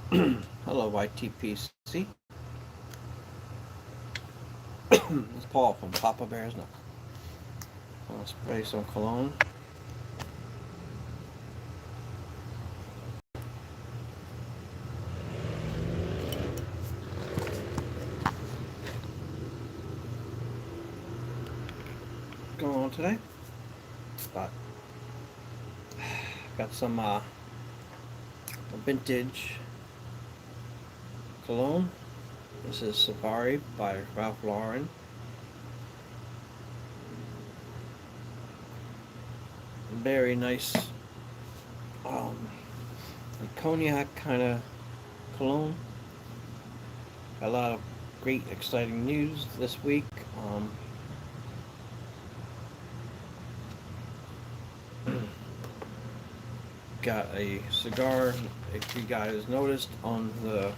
Hello, YTPC. It's Paul from Papa Bear's Nook. I'm gonna spray some cologne. What's going on today? But got some vintage cologne. This is Safari by Ralph Lauren. Very nice, cognac kind of cologne. A lot of great, exciting news this week. Got a cigar, if you guys noticed on the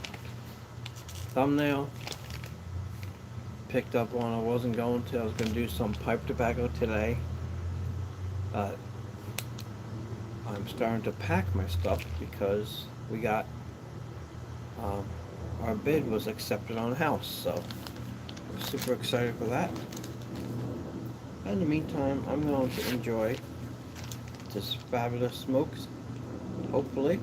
thumbnail. Picked up one I wasn't going to. I was going to do some pipe tobacco today. I'm starting to pack my stuff because we got our bid was accepted on a house, so I'm super excited for that. In the meantime, I'm going to enjoy this fabulous smokes, hopefully.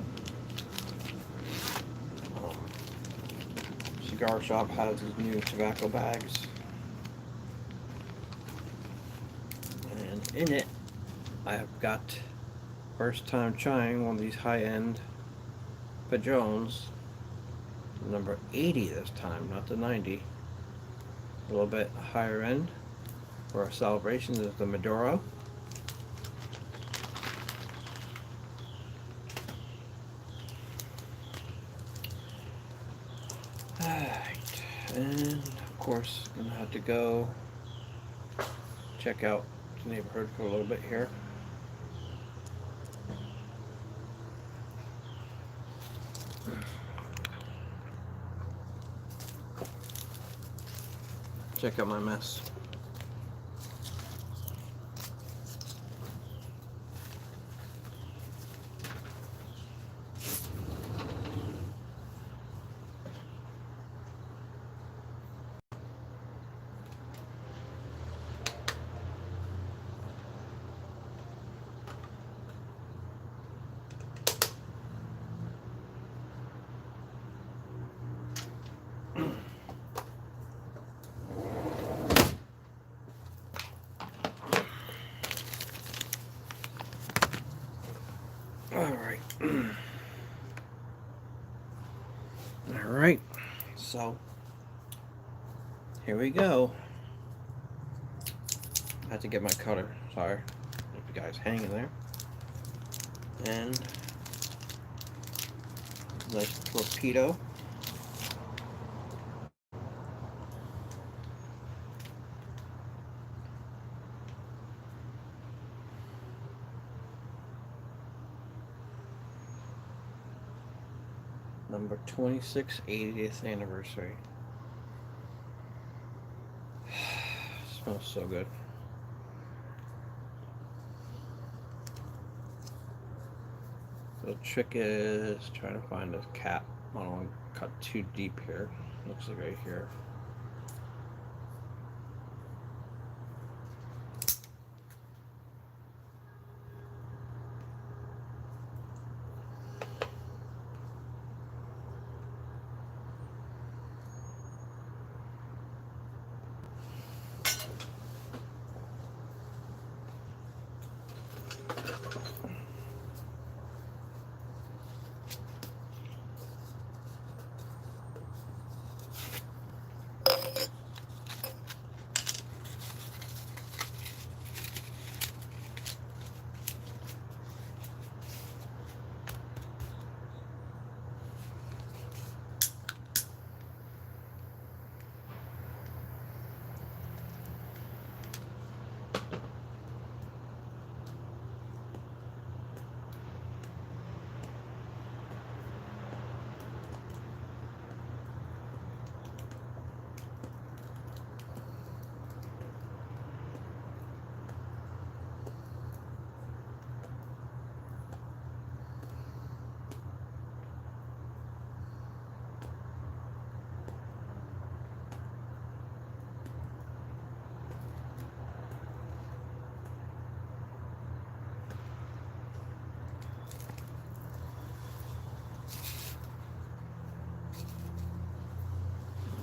Cigar shop has these new tobacco bags, and in it I have got first time trying one of these high-end Padrones, number 80 this time, not the 90. A little bit higher end for our celebrations is the Maduro. Alright, and of course I'm gonna have to go check out the neighborhood for a little bit here. Check out my mess. Alright. Alright. So, here we go. I had to get my cutter. Sorry. If you guys hanging there. And nice torpedo. Number 26, 80th anniversary. Smells so good. The trick is trying to find a cap. I don't want to cut too deep here. Looks like right here.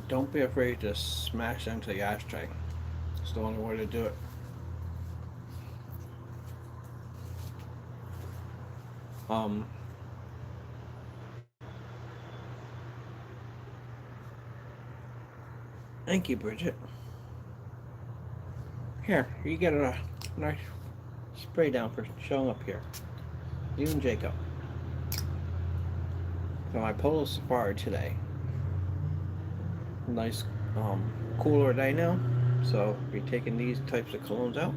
don't be afraid to smash into the ashtray. It's the only way to do it. Um, Thank you, Bridget. Here, you get a nice spray down for showing up here. You and Jacob. So my Polo Safari today. Nice, cooler day now. So be taking these types of colognes out.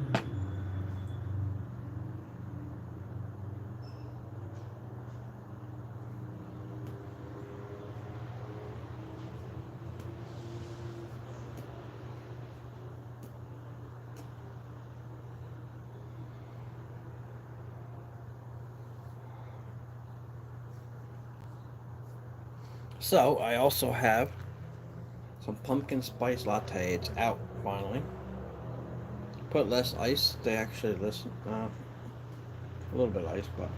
So I also have some pumpkin spice latte. It's out finally. Put less ice. They actually listen. A little bit of ice, but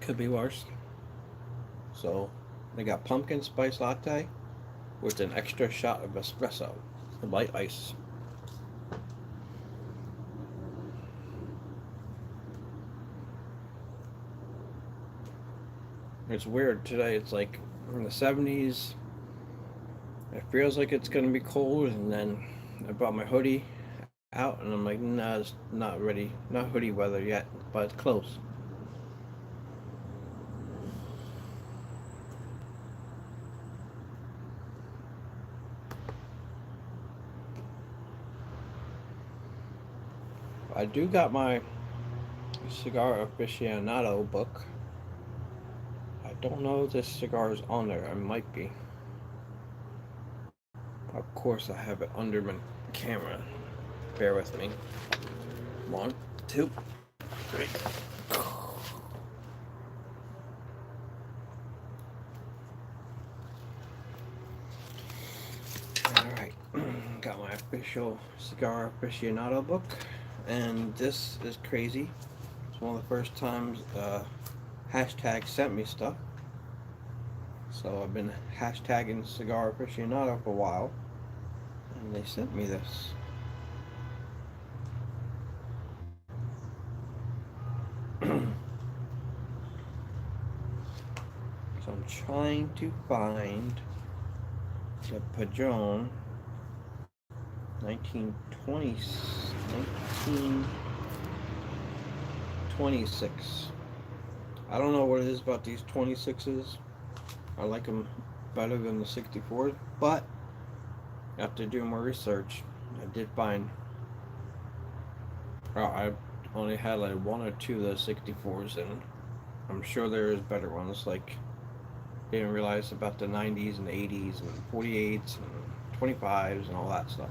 could be worse. So they got pumpkin spice latte with an extra shot of espresso, light ice. It's weird today. It's like in the 70s. It feels like it's gonna be cold, and then I brought my hoodie out, and I'm like, nah, it's not ready. Not hoodie weather yet, but it's close. I do got my cigar aficionado book. I don't know if this cigar is on there. It might be. Of course, I have it under my camera. Bear with me. 1, 2, 3. Alright, got my official cigar aficionado book, and this is crazy. It's one of the first times hashtag sent me stuff. So I've been hashtagging cigar aficionado for a while, and they sent me this. So I'm trying to find the Padron 1926. I don't know what it is about these 26s. I like them better than the 64s, but after doing more research, I did find I only had like one or two of the 64s, and I'm sure there is better ones. Like, didn't realize about the 90s and the 80s and 48s and 25s and all that stuff.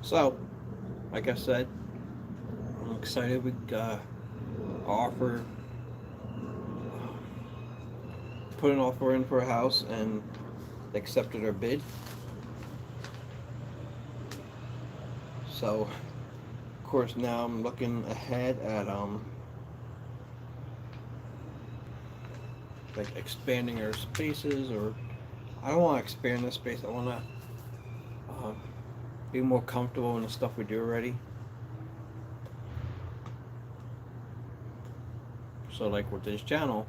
So, like I said, I'm excited we offer, put an offer in for a house, and accepted our bid. So, of course, now I'm looking ahead at like expanding our spaces, or I don't want to expand the space. I want to be more comfortable in the stuff we do already. So, like with this channel,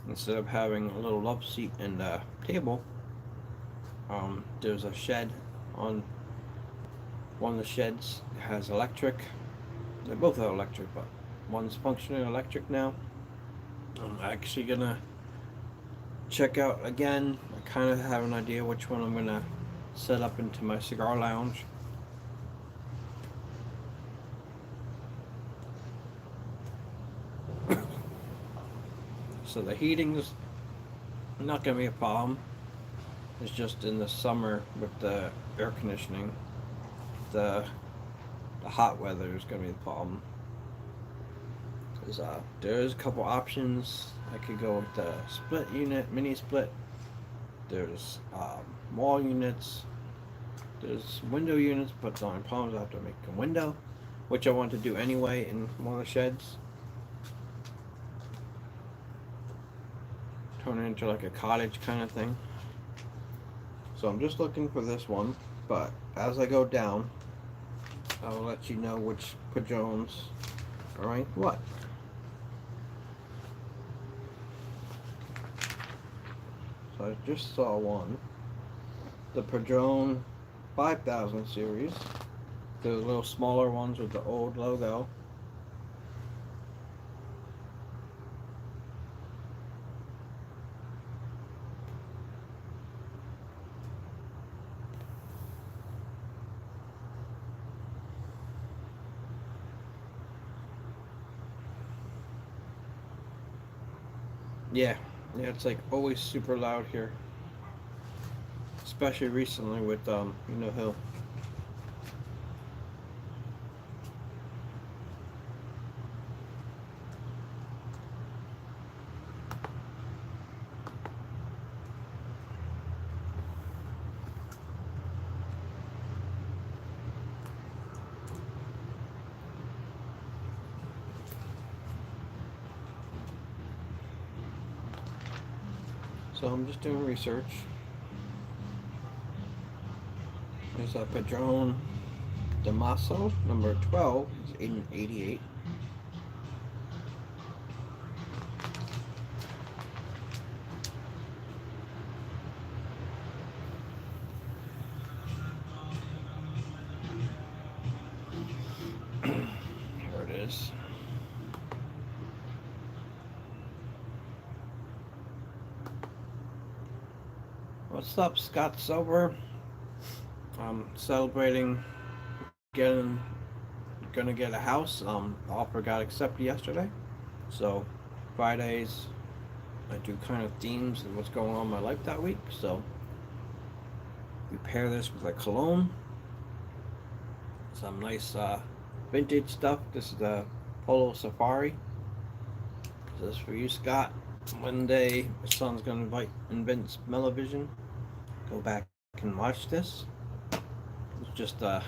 instead of having a little love seat and a table, there's a shed on one of the sheds. It has electric. They both have electric, but one's functioning electric now. I'm actually gonna check out again. I kind of have an idea which one I'm gonna set up into my cigar lounge. So the heating's not gonna be a problem. It's just in the summer with the air conditioning, the hot weather is gonna be the problem. There's a couple options. I could go with the split unit, mini split. There's wall units. There's window units, but the only problem is I have to make a window, which I want to do anyway in one of the sheds. Turn it into like a cottage kind of thing. So I'm just looking for this one, but as I go down, I will let you know which padrones are ranked what. So I just saw one. The Padrone 5000 series. The little smaller ones with the old logo. Yeah, it's like always super loud here. Especially recently with Hill. So I'm just doing research. There's a Padrone Damaso, number 12, is 88. Here it is. What's up, Scott Silver? I'm celebrating gonna get a house. Offer got accepted yesterday. So Fridays I do kind of themes and what's going on in my life that week. So we pair this with a cologne. Some nice vintage stuff. This is the Polo Safari. This is for you, Scott. One day my son's gonna invent Smell-O-Vision. Go back and watch this. It's just a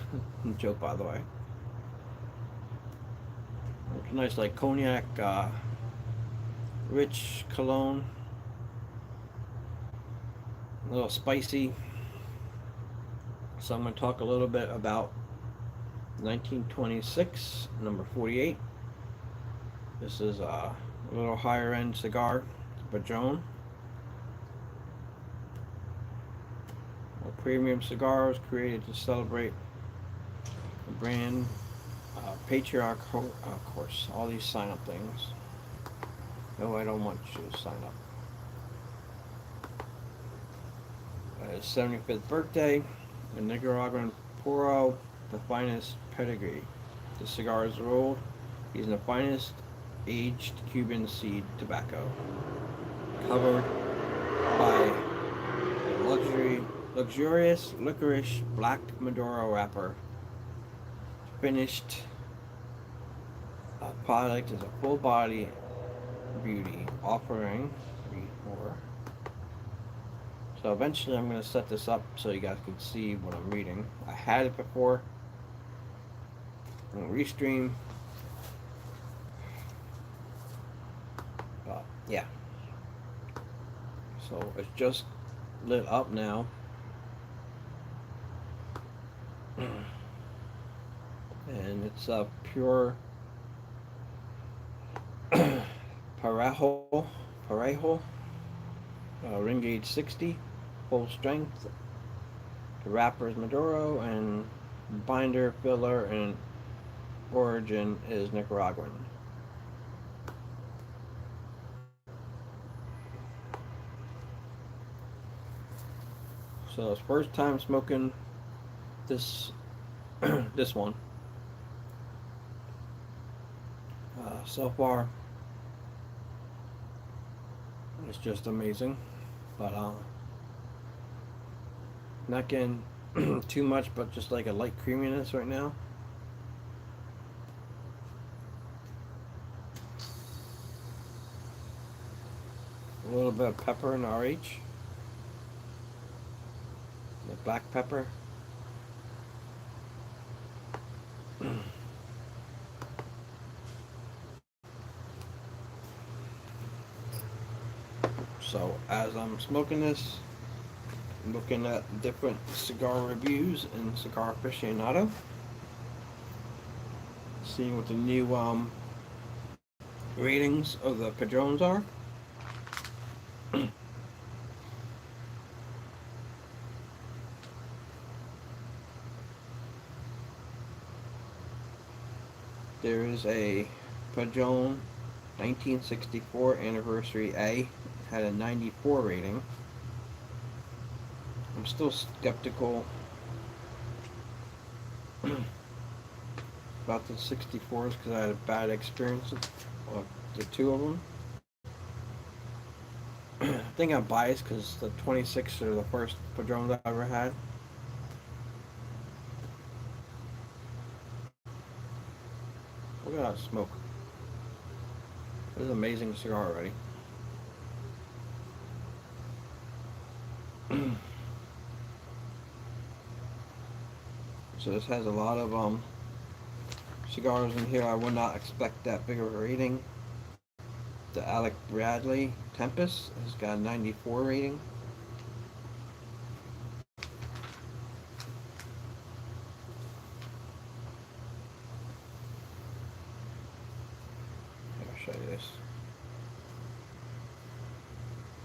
joke, by the way. It's nice, like cognac, rich cologne, a little spicy. So I'm going to talk a little bit about 1926, number 48. This is a little higher end cigar, Padrone. A premium cigar was created to celebrate the brand patriarch, of course, all these sign up things. No, I don't want you to sign up. His 75th birthday, the Nicaraguan Puro, the finest pedigree. The cigar is rolled. He's in the finest aged Cuban seed tobacco, covered by a luxurious licorice black Maduro wrapper. Finished product is a full body beauty offering. Read more. So eventually I'm going to set this up so you guys can see what I'm reading. I had it before. I'm going to restream. Yeah. So it's just lit up now. And it's a pure Parejo ring gauge 60, full strength. The wrapper is Maduro, and binder, filler, and origin is Nicaraguan. So it's first time smoking this this one. So far, it's just amazing, but not getting too much, but just like a light creaminess right now. A little bit of pepper and RH, the black pepper. So as I'm smoking this, I'm looking at different cigar reviews in Cigar Aficionado, seeing what the new ratings of the Padrones are. There is a Padron 1964 Anniversary A, had a 94 rating. I'm still skeptical about the 64s because I had a bad experience with the two of them. I think I'm biased because the 26 are the first Padrones I ever had. Look at that smoke. This is an amazing cigar already. So this has a lot of cigars in here. I would not expect that big of a rating. The Alec Bradley Tempest has got a 94 rating. I'll show you this.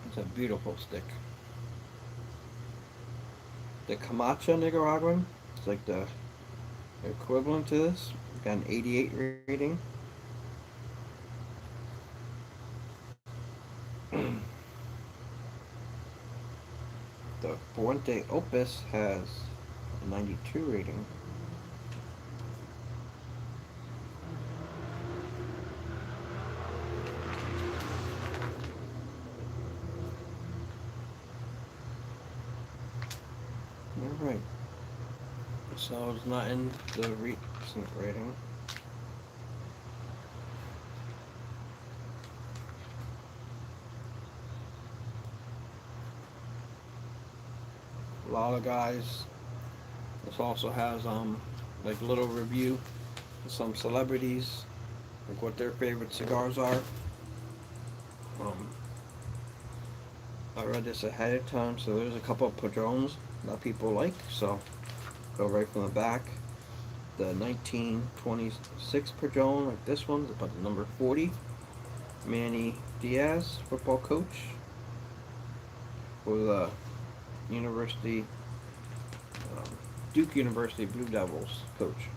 It's a beautiful stick. The Camacho Nicaraguan is like the equivalent to this. Got an 88 rating. The Fuente Opus has a 92 rating. Alright. So it's not in the recent rating. A lot of guys. This also has like a little review of some celebrities, like what their favorite cigars are. Um, I read this ahead of time, so there's a couple of Padrones that people like. So go right from the back. The 1926 Padron, like this one, about the number 40. Manny Diaz, football coach for the University, Duke University Blue Devils coach.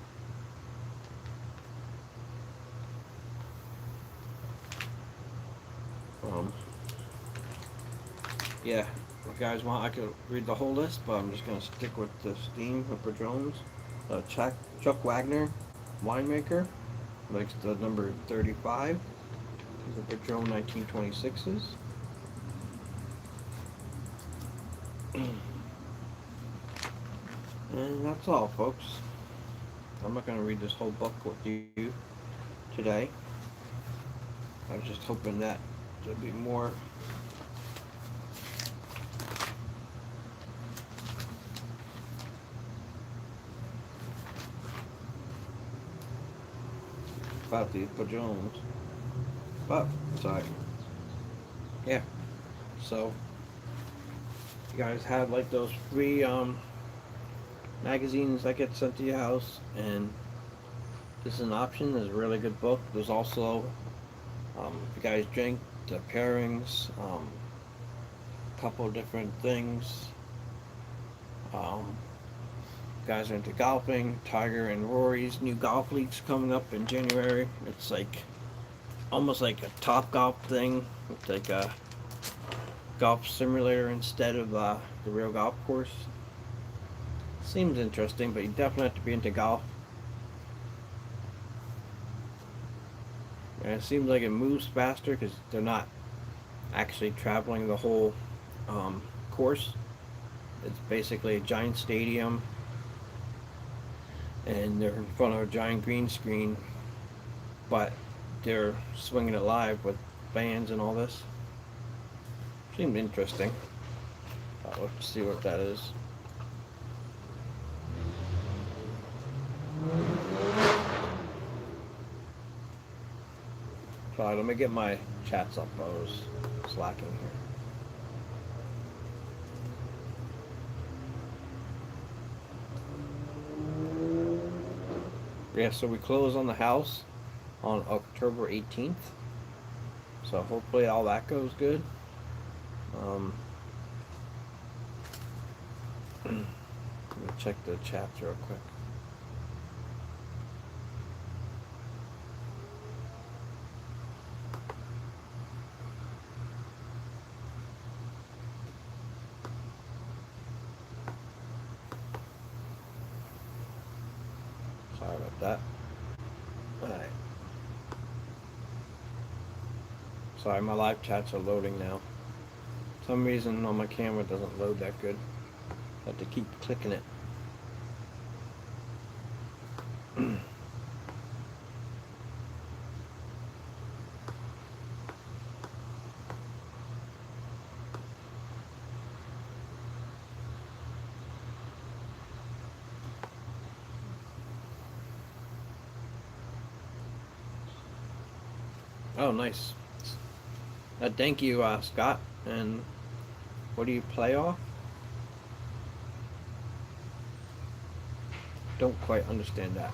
Yeah, if you guys want, I could read the whole list, but I'm just gonna stick with the Steam of Padrones. Chuck Wagner, winemaker, likes the number 35. These are Padron 1926s. And that's all, folks. I'm not going to read this whole book with you today. I was just hoping that there'd be more about these Padrones. But, sorry. Yeah. So, you guys have like those free magazines that get sent to your house, and this is an option. There's a really good book. There's also, if you guys drink, the pairings, a couple different things. Guys are into golfing. Tiger and Rory's new golf league's coming up in January. It's like almost like a Top Golf thing. It's like a golf simulator instead of the real golf course. Seems interesting, but you definitely have to be into golf. And it seems like it moves faster because they're not actually traveling the whole course. It's basically a giant stadium, and they're in front of a giant green screen, but they're swinging it live with bands and all this. Seemed interesting. Let's see what that is. Sorry, let me get my chats up. I was slacking here. Yeah, so we close on the house on October 18th. So hopefully all that goes good. Let me check the chats real quick. Sorry about that. Alright. Sorry, my live chats are loading now. For some reason on my camera it doesn't load that good. I have to keep clicking it. Oh, nice. Thank you, Scott. And what do you play off? Don't quite understand that.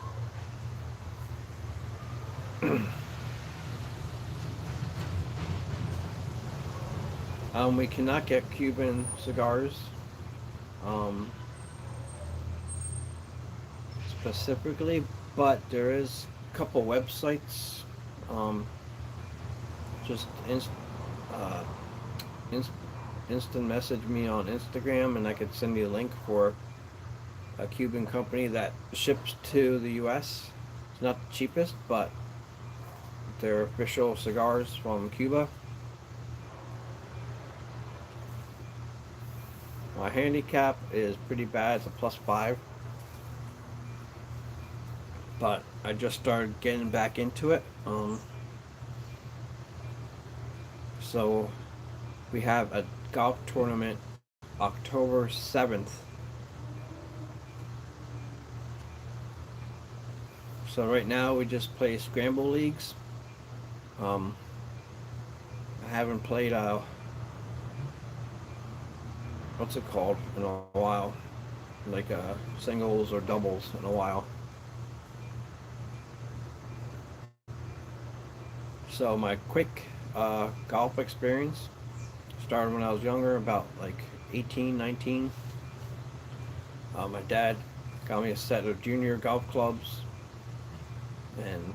We cannot get Cuban cigars. Specifically, but there is a couple websites. Just uh, instant message me on Instagram, and I could send you a link for a Cuban company that ships to the U.S. It's not the cheapest, but they're official cigars from Cuba. My handicap is pretty bad. It's a +5. But I just started getting back into it. So we have a golf tournament October 7th. So right now we just play scramble leagues. I haven't played what's it called in a while, like singles or doubles in a while. So my quick golf experience started when I was younger, about like 18, 19. My dad got me a set of junior golf clubs and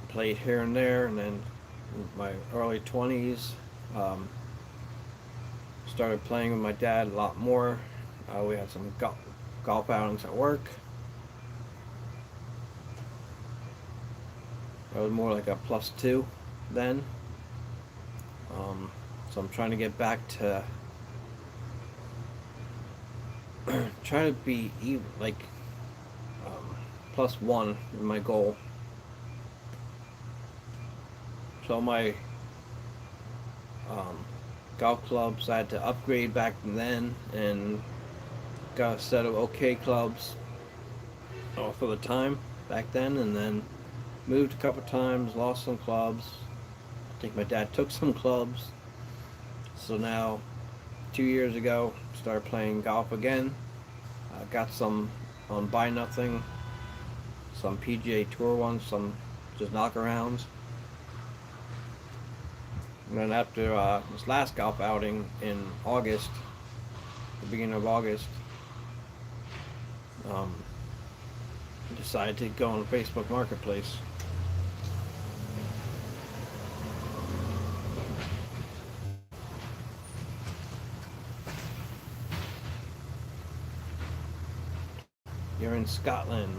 played here and there, and then in my early 20s started playing with my dad a lot more. We had some golf outings at work. I was more like a +2 then. So I'm trying to get back to try to be even, like +1 is my goal. So my golf clubs I had to upgrade back then, and got a set of okay clubs for the time back then, and then moved a couple times, lost some clubs. I think my dad took some clubs. So now, 2 years ago, started playing golf again. Got some on Buy Nothing, some PGA Tour ones, some just knockarounds. And then after this last golf outing in August, the beginning of August, decided to go on Facebook Marketplace. You're in Scotland.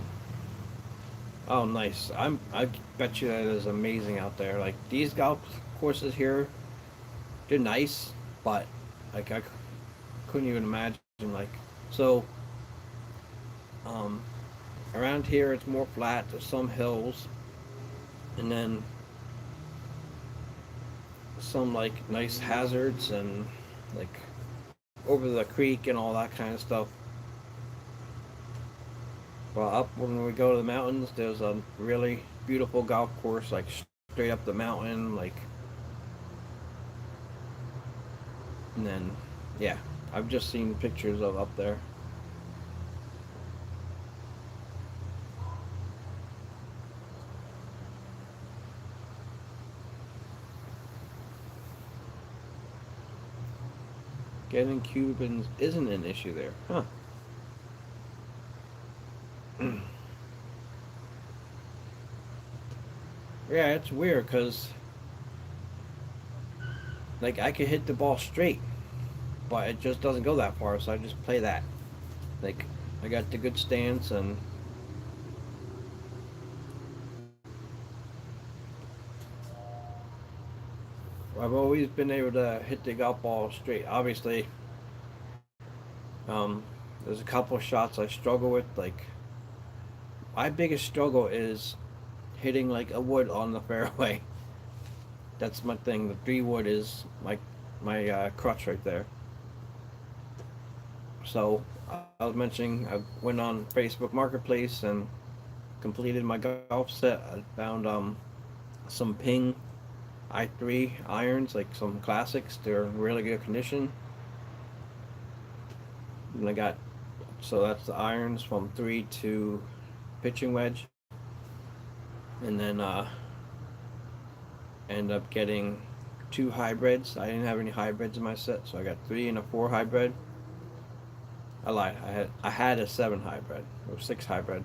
Oh, nice. I bet you that is amazing out there. Like, these golf courses here, they're nice, but like I couldn't even imagine, like, so around here it's more flat. There's some hills, and then some like nice hazards and like over the creek and all that kind of stuff. Well, up when we go to the mountains, there's a really beautiful golf course, like straight up the mountain, like, and then, yeah, I've just seen pictures of up there. Getting Cubans isn't an issue there, huh? Yeah, it's weird because like I could hit the ball straight, but it just doesn't go that far, so I just play that. Like I got the good stance, and I've always been able to hit the golf ball straight. Obviously, um, there's a couple shots I struggle with. Like my biggest struggle is hitting like a wood on the fairway. That's my thing. The 3 wood is my crutch right there. So I was mentioning I went on Facebook Marketplace and completed my golf set. I found some Ping i3 irons, like some classics. They're in really good condition. And I got, so that's the irons from 3 to pitching wedge, and then end up getting 2 hybrids. I didn't have any hybrids in my set, so I got 3 and a 4 hybrid. I lied. I had a 7 hybrid or 6 hybrid.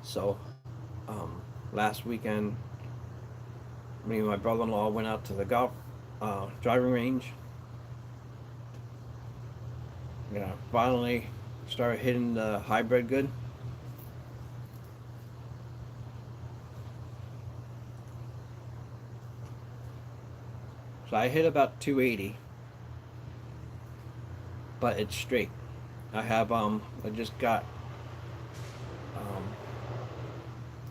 So last weekend, me and my brother-in-law went out to the golf driving range. Yeah, finally started hitting the hybrid good. So I hit about 280, but it's straight. I just got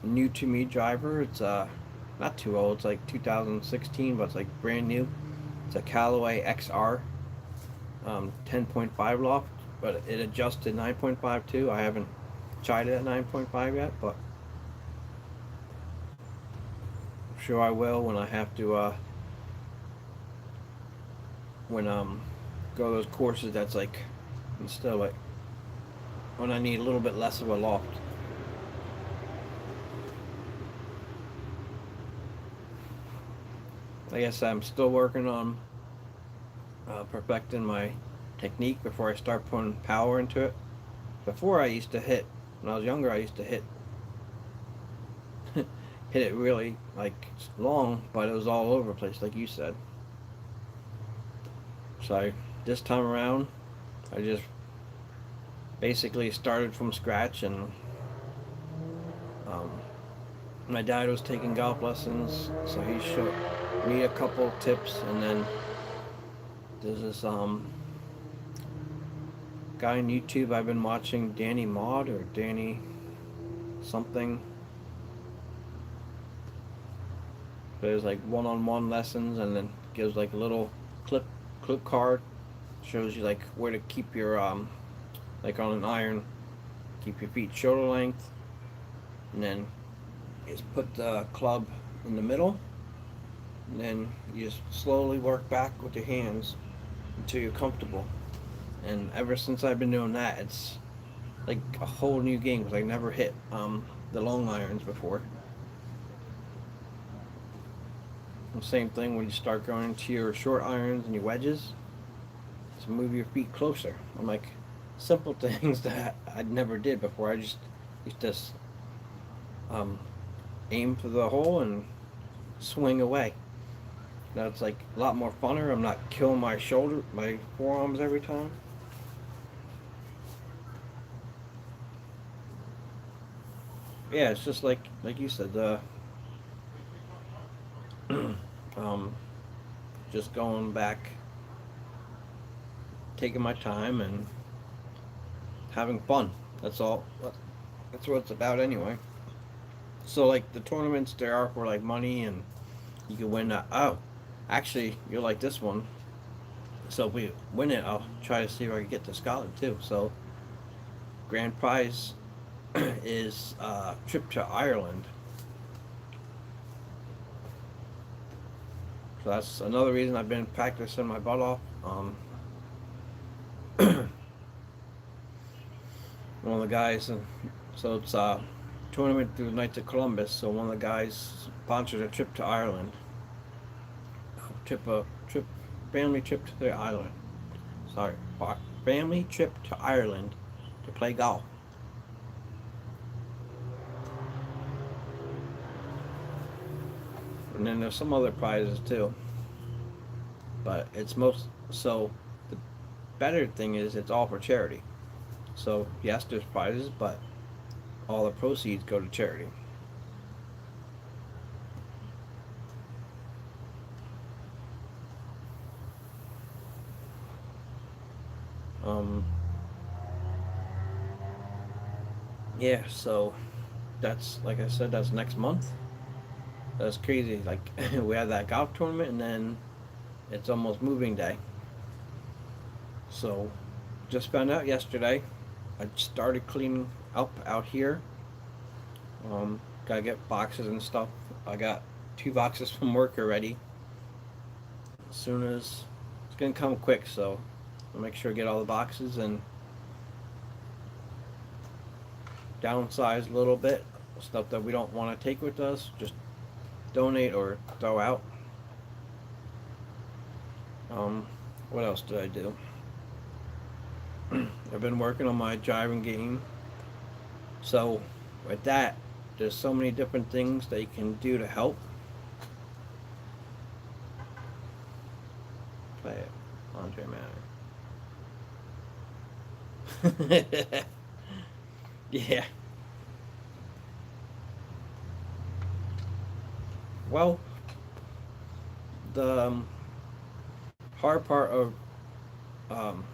new to me driver. It's not too old. It's like 2016, but it's like brand new. It's a Callaway XR 10.5 loft, but it adjusted 9.5 too. I haven't tried it at 9.5 yet, but I'm sure I will when I have to when go to those courses that's like instead of like when I need a little bit less of a loft. I guess I'm still working on perfecting my technique before I start putting power into it. Before I used to hit, when I was younger, I used to hit hit it really like long, but it was all over the place, like you said. So this time around, I just basically started from scratch, and um, my dad was taking golf lessons, so he showed me a couple tips, and then there's this guy on YouTube I've been watching, Danny Maud or Danny something. There's like one-on-one lessons, and then gives like a little clip clip card, shows you like where to keep your like on an iron, keep your feet shoulder length, and then you just put the club in the middle, and then you just slowly work back with your hands until you're comfortable. And ever since I've been doing that, it's like a whole new game because I never hit the long irons before. The same thing when you start going into your short irons and your wedges, to move your feet closer. I'm like simple things that I never did before. I just used to um, aim for the hole and swing away. Now it's like a lot more funner. I'm not killing my forearms every time. Yeah, it's just like you said, um, just going back, taking my time and having fun. That's all. That's what it's about anyway. So like the tournaments, there are for like money and You can win. Oh, actually, you'll like this one. So if we win it, I'll try to see if I can get to Scotland too. So grand prize is a trip to Ireland. So that's another reason I've been practicing my butt off. One of the guys, so it's a tournament through the Knights of Columbus. So one of the guys sponsored a trip to Ireland, a family trip to the island. Sorry, family trip to Ireland to play golf. And then there's some other prizes too, but it's most so. The better thing is it's all for charity. So yes, there's prizes, but all the proceeds go to charity. Um, yeah, so that's like I said, that's next month. That's crazy. Like we have that golf tournament, and then it's almost moving day. So just found out yesterday. I started cleaning up out here. Gotta get boxes and stuff. I got 2 boxes from work already. As soon as it's gonna come quick, so I'll make sure to get all the boxes and downsize a little bit. Stuff that we don't want to take with us, just donate or throw out. Um, what else did I do? I've been working on my driving game. So with that, there's so many different things that you can do to help. Play it, Andre Manor. Yeah. Well, the hard part of um,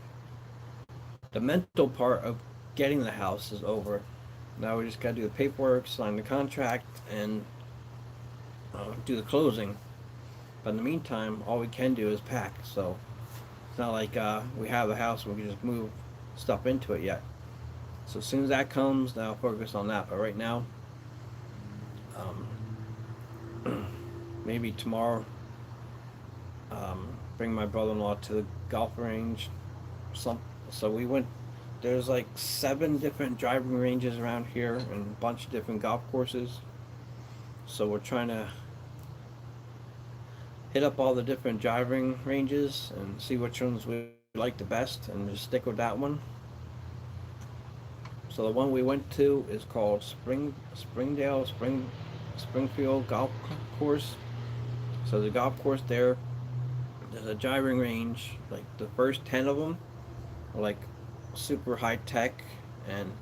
the mental part of getting the house is over. Now we just got to do the paperwork, sign the contract, and do the closing. But in the meantime, all we can do is pack. So it's not like we have the house and we can just move stuff into it yet. So as soon as that comes, then I'll focus on that. But right now, maybe tomorrow, bring my brother-in-law to the golf range. Some so we went. There's like 7 different driving ranges around here and a bunch of different golf courses. So we're trying to hit up all the different driving ranges and see which ones we like the best and just stick with that one. So the one we went to is called Springfield Golf Course. So the golf course there's a driving range. Like the first 10 of them are like super high tech, and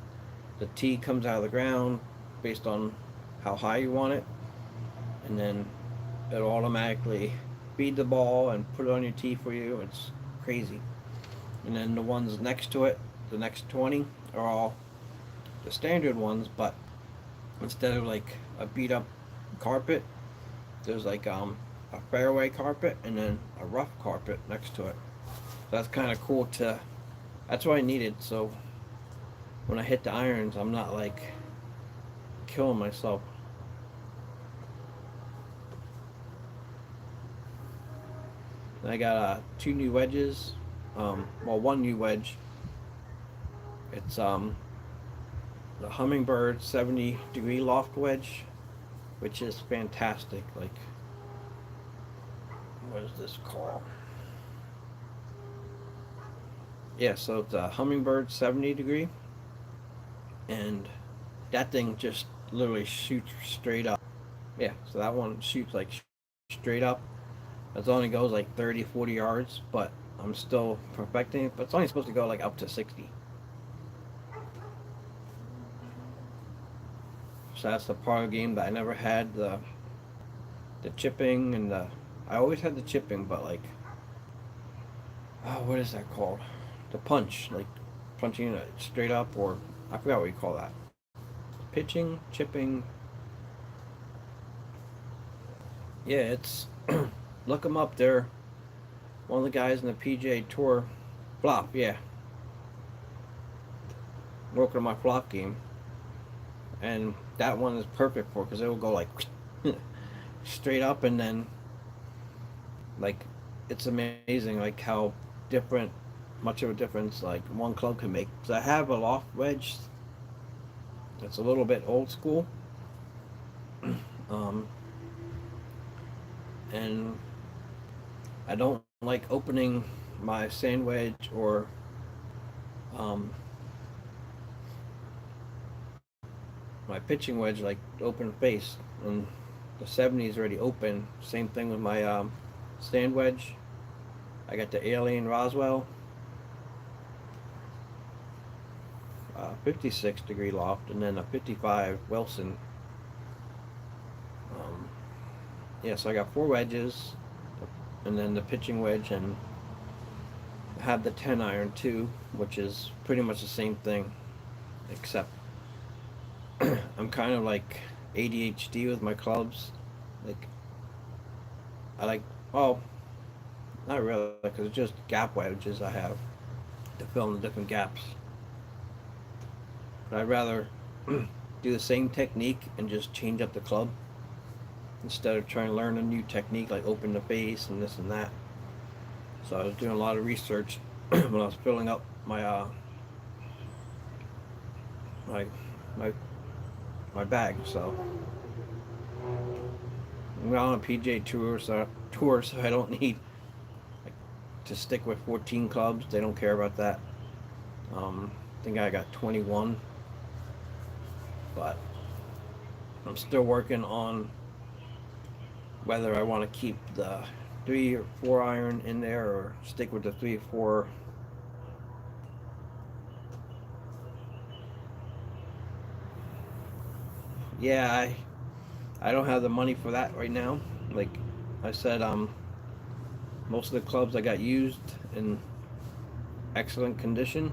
the tee comes out of the ground based on how high you want it, and then it'll automatically feed the ball and put it on your tee for you. It's crazy. And then the ones next to it, the next 20, are all the standard ones, but instead of like a beat up carpet, there's like a fairway carpet and then a rough carpet next to it. So that's kind of cool to. That's what I needed. So when I hit the irons, I'm not like killing myself. And I got 2 new wedges. Well, 1 new wedge. It's the Hummingbird 70-degree loft wedge, which is fantastic. Like, what is this called? Yeah, so it's a Hummingbird 70 degree, and that thing just literally shoots straight up. Yeah, so that one shoots like straight up. It only goes like 30, 40 yards, but I'm still perfecting it. But it's only supposed to go like up to 60. So that's the part of the game that I never had the chipping and the. I always had the chipping, but like, oh, what is that called? The punch, like punching it straight up, or I forgot what you call that. Pitching, chipping. Yeah, it's look them up. They're one of the guys in the PGA Tour. Flop, yeah, working on my flop game, and that one is perfect for because it will go like straight up, and then like it's amazing like how different, much of a difference like one club can make. So I have a loft wedge that's a little bit old school, um, and I don't like opening my sand wedge or um, my pitching wedge like open face, and the 70 is already open. Same thing with my sand wedge. I got the Alien Roswell 56-degree loft, and then a 55 Wilson. Um, yeah, so I got four wedges, and then the pitching wedge, and I have the 10 iron too, which is pretty much the same thing, except I'm kind of like ADHD with my clubs. Like I like, well, not really, because it's just gap wedges I have to fill in the different gaps. But I'd rather do the same technique and just change up the club instead of trying to learn a new technique like open the face and this and that. So I was doing a lot of research when I was filling up my my my bag. So I'm on a PJ tour, so I don't need like to stick with 14 clubs. They don't care about that. I think I got 21, but I'm still working on whether I want to keep the 3 or 4 iron in there or stick with the 3 or 4. Yeah, I don't have the money for that right now. Like I said, most of the clubs I got used in excellent condition.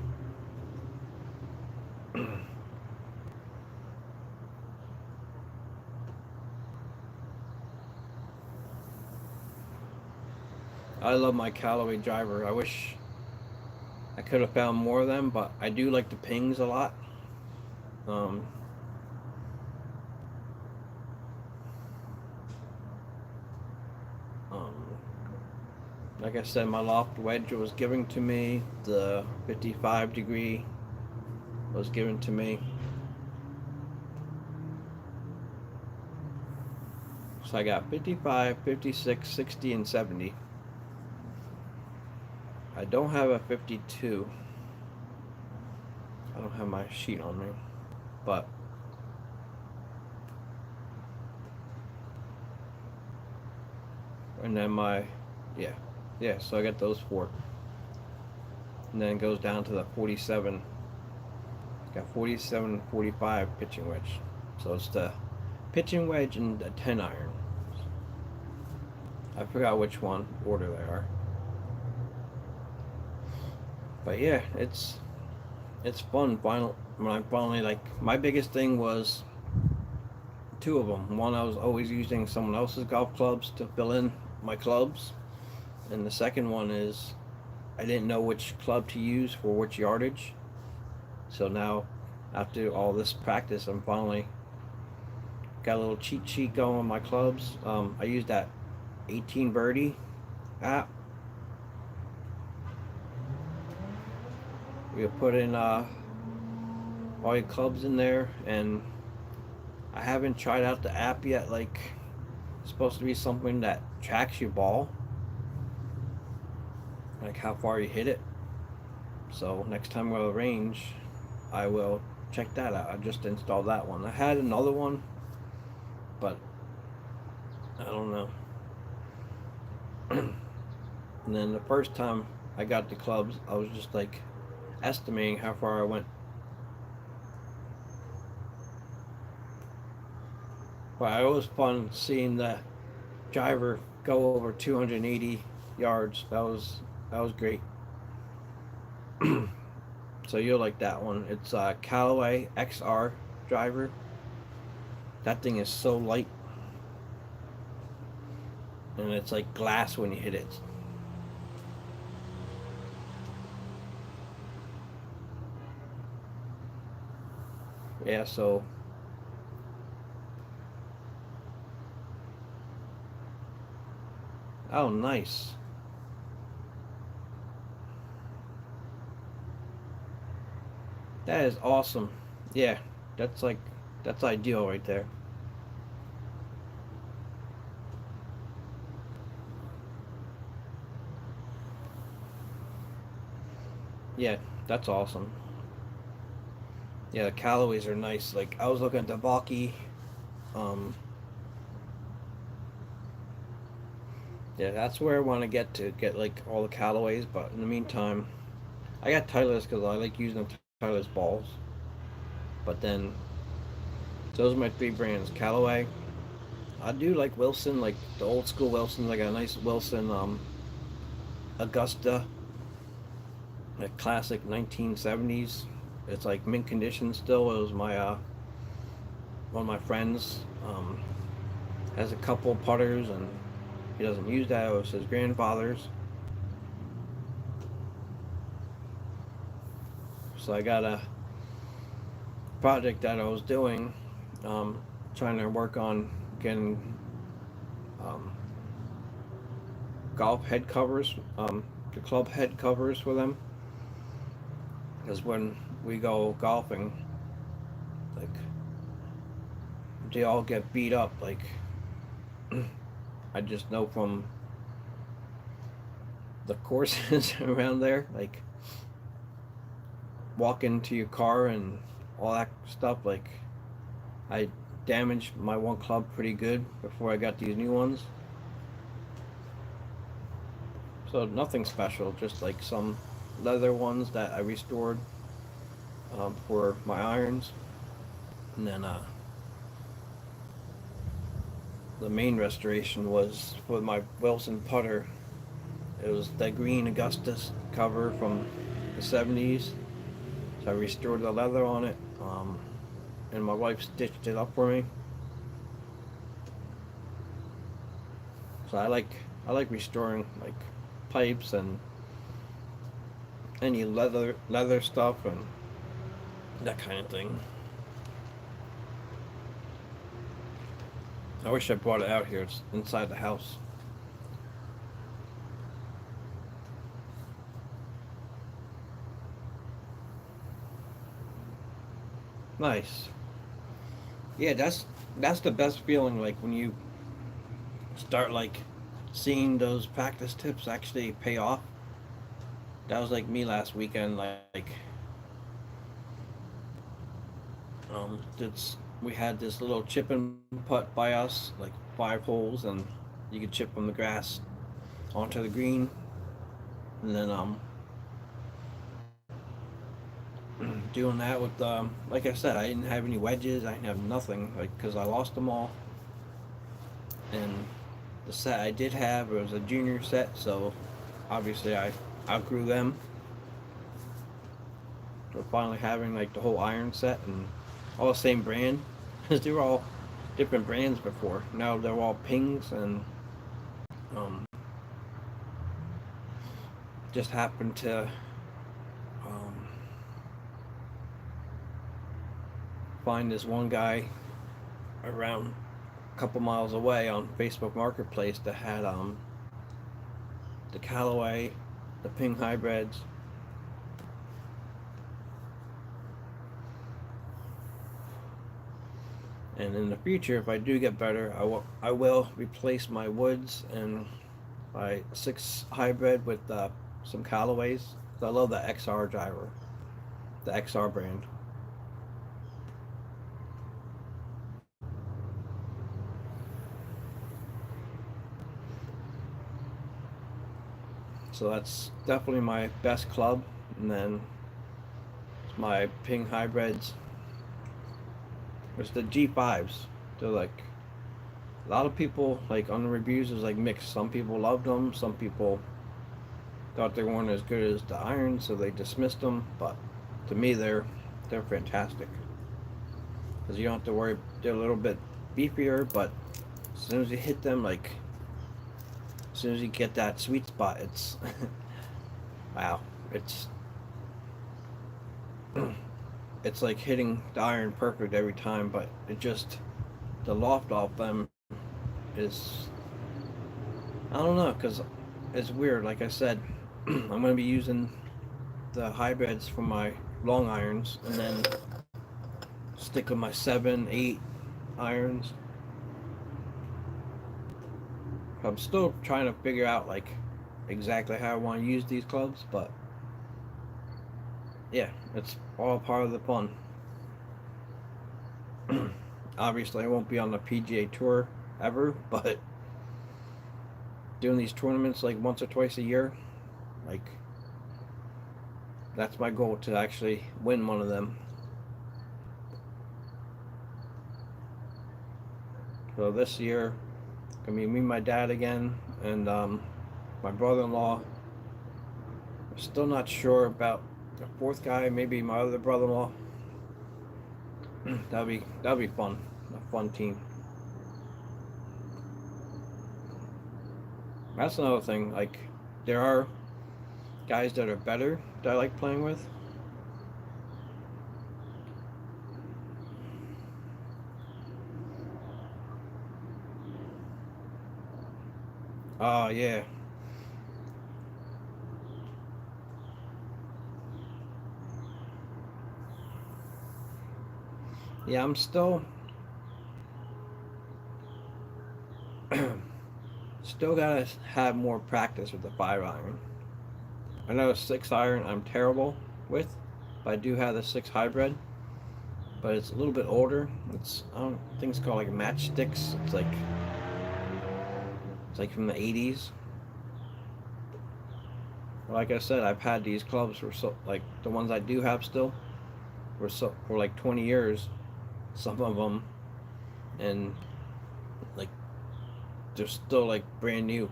I love my Callaway driver. I wish I could have found more of them, but I do like the pings a lot. Um, um, like I said, my loft wedge was given to me. The 55 degree was given to me. So I got 55, 56, 60, and 70. I don't have a 52. I don't have my sheet on me. But, and then yeah. Yeah, so I got those four. And then it goes down to the 47. Got 47 and 45 pitching wedge. So it's the pitching wedge and the 10 iron. I forgot which one order they are. But yeah, it's fun. When I finally like my biggest thing was two of them. One, I was always using someone else's golf clubs to fill in my clubs, and the second one is I didn't know which club to use for which yardage. So now, after all this practice, I'm finally got a little cheat sheet going on my clubs. I use that 18 Birdie app. You put in all your clubs in there, and I haven't tried out the app yet. Like, it's supposed to be something that tracks your ball, like how far you hit it. So next time we're at the range, I will check that out. I just installed that one. I had another one, but I don't know. And then the first time I got the clubs, I was just like estimating how far I went. But it was fun seeing the driver go over 280 yards. That was great. So you'll like that one. It's a Callaway XR driver. That thing is so light. and it's like glass when you hit it. Yeah, so oh, nice. That is awesome. Yeah, that's like that's ideal right there. Yeah, that's awesome. Yeah, the Callaways are nice. Like I was looking at the Valky. Um, yeah, that's where I want to get like all the Callaways. But in the meantime, I got Titleist because I like using the Titleist balls. But then those are my three brands: Callaway. I do like Wilson, like the old school Wilson. Like a nice Wilson Augusta, like classic 1970s. It's like mint condition still. It was my one of my friends has a couple putters and he doesn't use that. It was his grandfather's. So I got a project that I was doing, um, trying to work on getting um, golf head covers, the club head covers for them. Because when we go golfing, like they all get beat up. Like I just know from the courses around there, like walk into your car and all that stuff. Like I damaged my one club pretty good before I got these new ones. So nothing special, just like some leather ones that I restored for my irons. And then the main restoration was for my Wilson putter. It was the green Augustus cover from the 70s. So I restored the leather on it, and my wife stitched it up for me. So I like restoring like pipes and any leather stuff and that kind of thing. I wish I brought it out here. It's inside the house. Nice. Yeah, that's the best feeling. Like when you start like seeing those practice tips actually pay off. That was like me last weekend. Like we had this little chip and putt by us, like 5 holes, and you could chip from the grass onto the green, and then doing that with like I said, I didn't have any wedges. I didn't have nothing, like because I lost them all. And the set I did have was a junior set, so obviously I outgrew them. We're finally having like the whole iron set and all the same brand, because they were all different brands before. Now they're all pings and um, just happened to um, find this one guy around a couple miles away on Facebook Marketplace that had the Callaway, the Ping hybrids, and in the future, if I do get better, I will replace my woods and my 6 hybrid with some Callaways. I love the XR driver, the XR brand. So that's definitely my best club. And then my Ping hybrids. There's the G5s. They're like a lot of people like on the reviews is like mixed. Some people loved them. Some people thought they weren't as good as the iron, so they dismissed them. But to me, they're fantastic because you don't have to worry. They're a little bit beefier, but as soon as you hit them, like soon as you get that sweet spot, it's wow. It's it's like hitting the iron perfect every time, but it just the loft off them is I don't know because it's weird. Like I said, I'm gonna be using the hybrids for my long irons, and then stick with my 7, 8 irons. I'm still trying to figure out like exactly how I want to use these clubs, but yeah, it's all part of the fun. Obviously, I won't be on the PGA Tour ever, but doing these tournaments like once or twice a year, like that's my goal to actually win one of them. So this year, gonna be me, and my dad again, and my brother-in-law. I'm still not sure about the fourth guy. Maybe my other brother-in-law. That'll be fun. A fun team. That's another thing. Like there are guys that are better that I like playing with. Oh yeah. Yeah, I'm still gotta have more practice with the 5 iron. I know a 6 iron I'm terrible with, but I do have the 6 hybrid. But it's a little bit older. I don't think it's called like matchsticks. It's like from the 80s. Like I said, I've had these clubs for so like the ones I do have still for like 20 years. Some of them, and like they're still like brand new,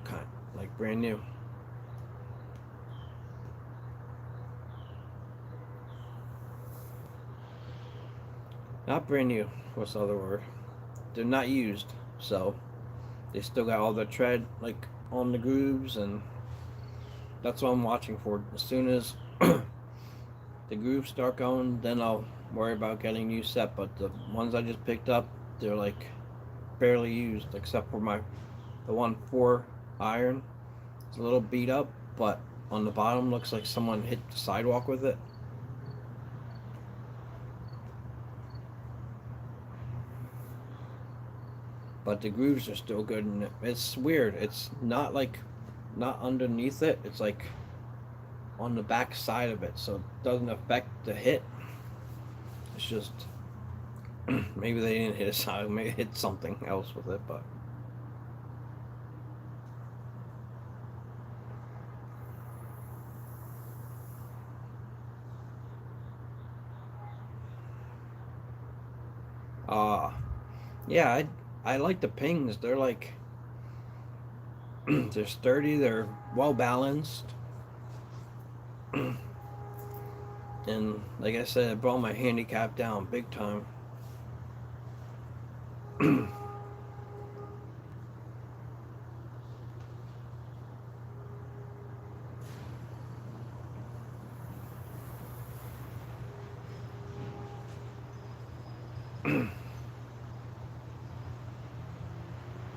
like brand new. Not brand new. What's the other word? They're not used, so they still got all the tread like on the grooves, and that's what I'm watching for. As soon as the grooves start going, then I'll worry about getting new set. But the ones I just picked up, they're like barely used, except for the 1 4 iron. It's a little beat up, but on the bottom looks like someone hit the sidewalk with it. But the grooves are still good, and it's weird. It's not like not underneath it. It's like on the back side of it, so it doesn't affect the hit. It's just maybe they didn't hit a side, maybe hit something else with it, but uh yeah, I like the pings. They're like they're sturdy, they're well balanced, and like I said, it brought my handicap down big time.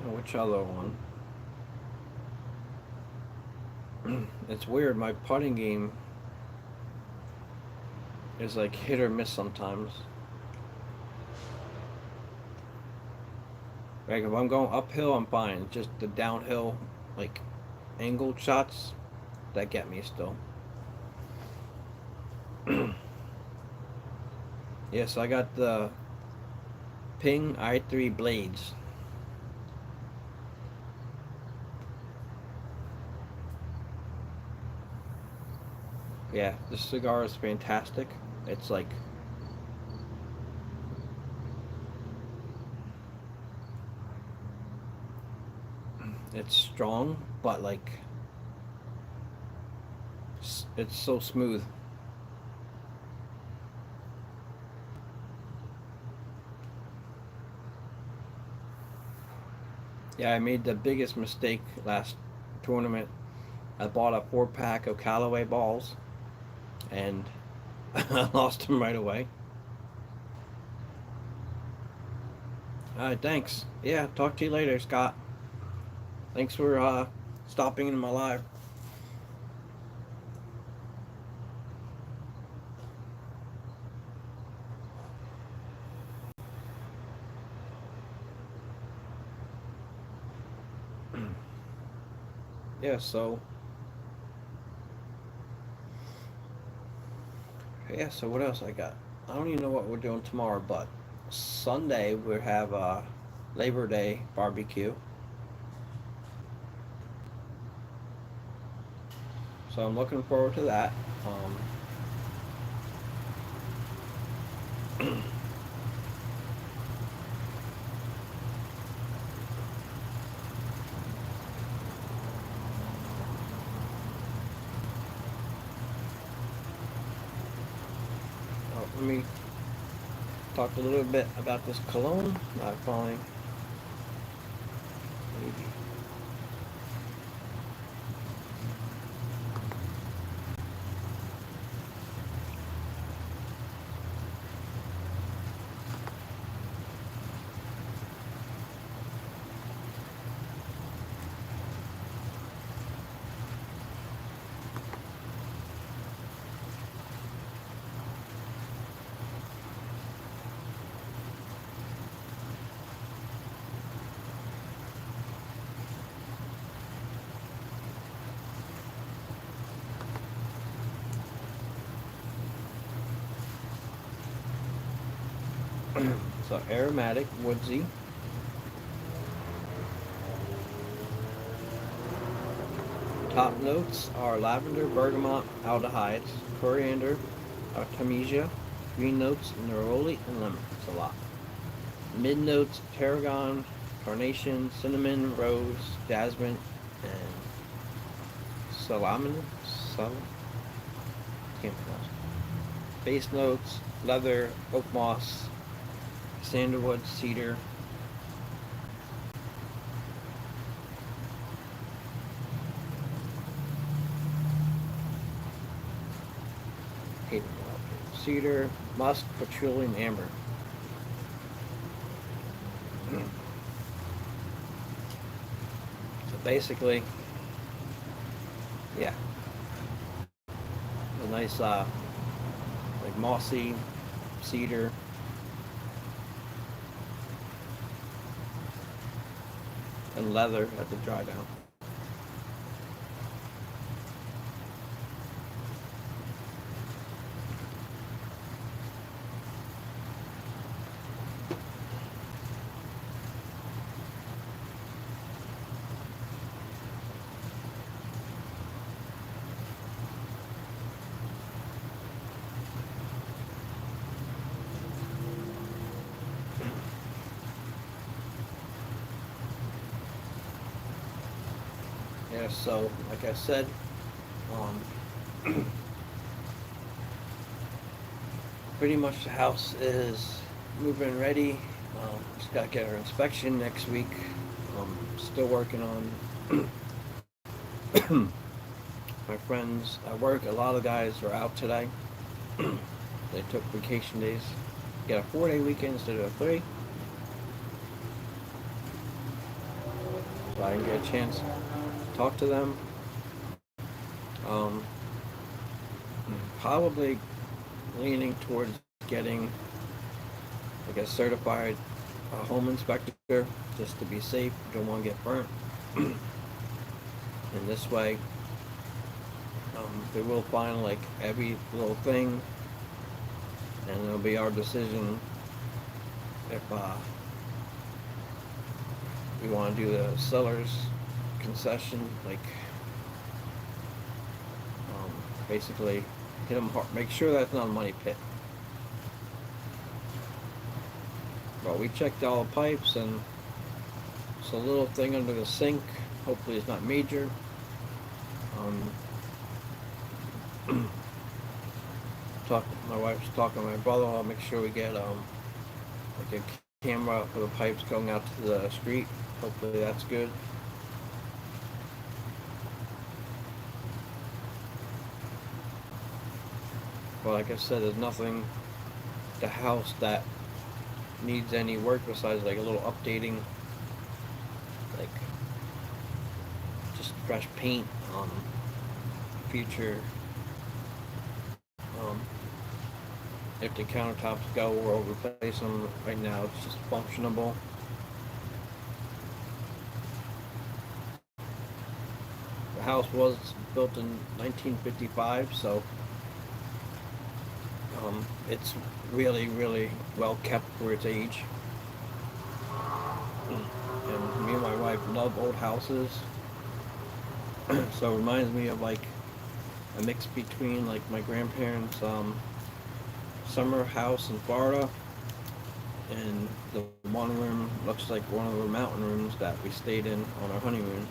Which other one? It's weird. My putting game is like hit or miss sometimes. Like if I'm going uphill, I'm fine. Just the downhill, like angled shots, that get me still. Yeah, so I got the Ping i3 blades. Yeah, this cigar is fantastic. It's like it's strong, but like it's so smooth. Yeah, I made the biggest mistake last tournament. I bought a 4-pack of Callaway balls, and I lost them right away. All right, thanks. Yeah, talk to you later, Scott. Thanks for stopping in my life. Yeah, so what else I got? I don't even know what we're doing tomorrow, but Sunday we have Labor Day barbecue. So I'm looking forward to that. Let me talk a little bit about this cologne. I finally maybe. So aromatic, woodsy. Top notes are lavender, bergamot, aldehydes, coriander, artemisia. Green notes, neroli, and lemon. It's a lot. Mid notes, tarragon, carnation, cinnamon, rose, jasmine, and salamin. Sal- Can't pronounce it. Base notes, leather, oak moss, sandalwood, cedar. Cedar, musk, patchouli, and amber. So basically, yeah, a nice like mossy cedar and leather at the dry down. Yeah, so like I said, um, pretty much the house is moving ready. Just got to get our inspection next week. Still working on my friends at work. A lot of guys are out today. They took vacation days. Get a 4-day weekend instead of a 3. So I can get a chance to talk to them. Um, Probably leaning towards getting like a certified home inspector just to be safe. Don't want to get burnt. And this way, they will find like every little thing, and it'll be our decision if we want to do the seller's concession, like basically hit them hard, make sure that's not a money pit. Well, we checked all the pipes, and it's a little thing under the sink. Hopefully it's not major. My wife's talking to my brother. I'll make sure we get like a camera for the pipes going out to the street. Hopefully that's good. But like I said, there's nothing the house that needs any work besides like a little updating, like just fresh paint, future, um, if the countertops go, we'll replace them. Right now it's just functionable. The house was built in 1955, so it's really, really well kept for its age. And me and my wife love old houses, so it reminds me of like a mix between like my grandparents' summer house in Florida, and the one room looks like one of the mountain rooms that we stayed in on our honeymoon.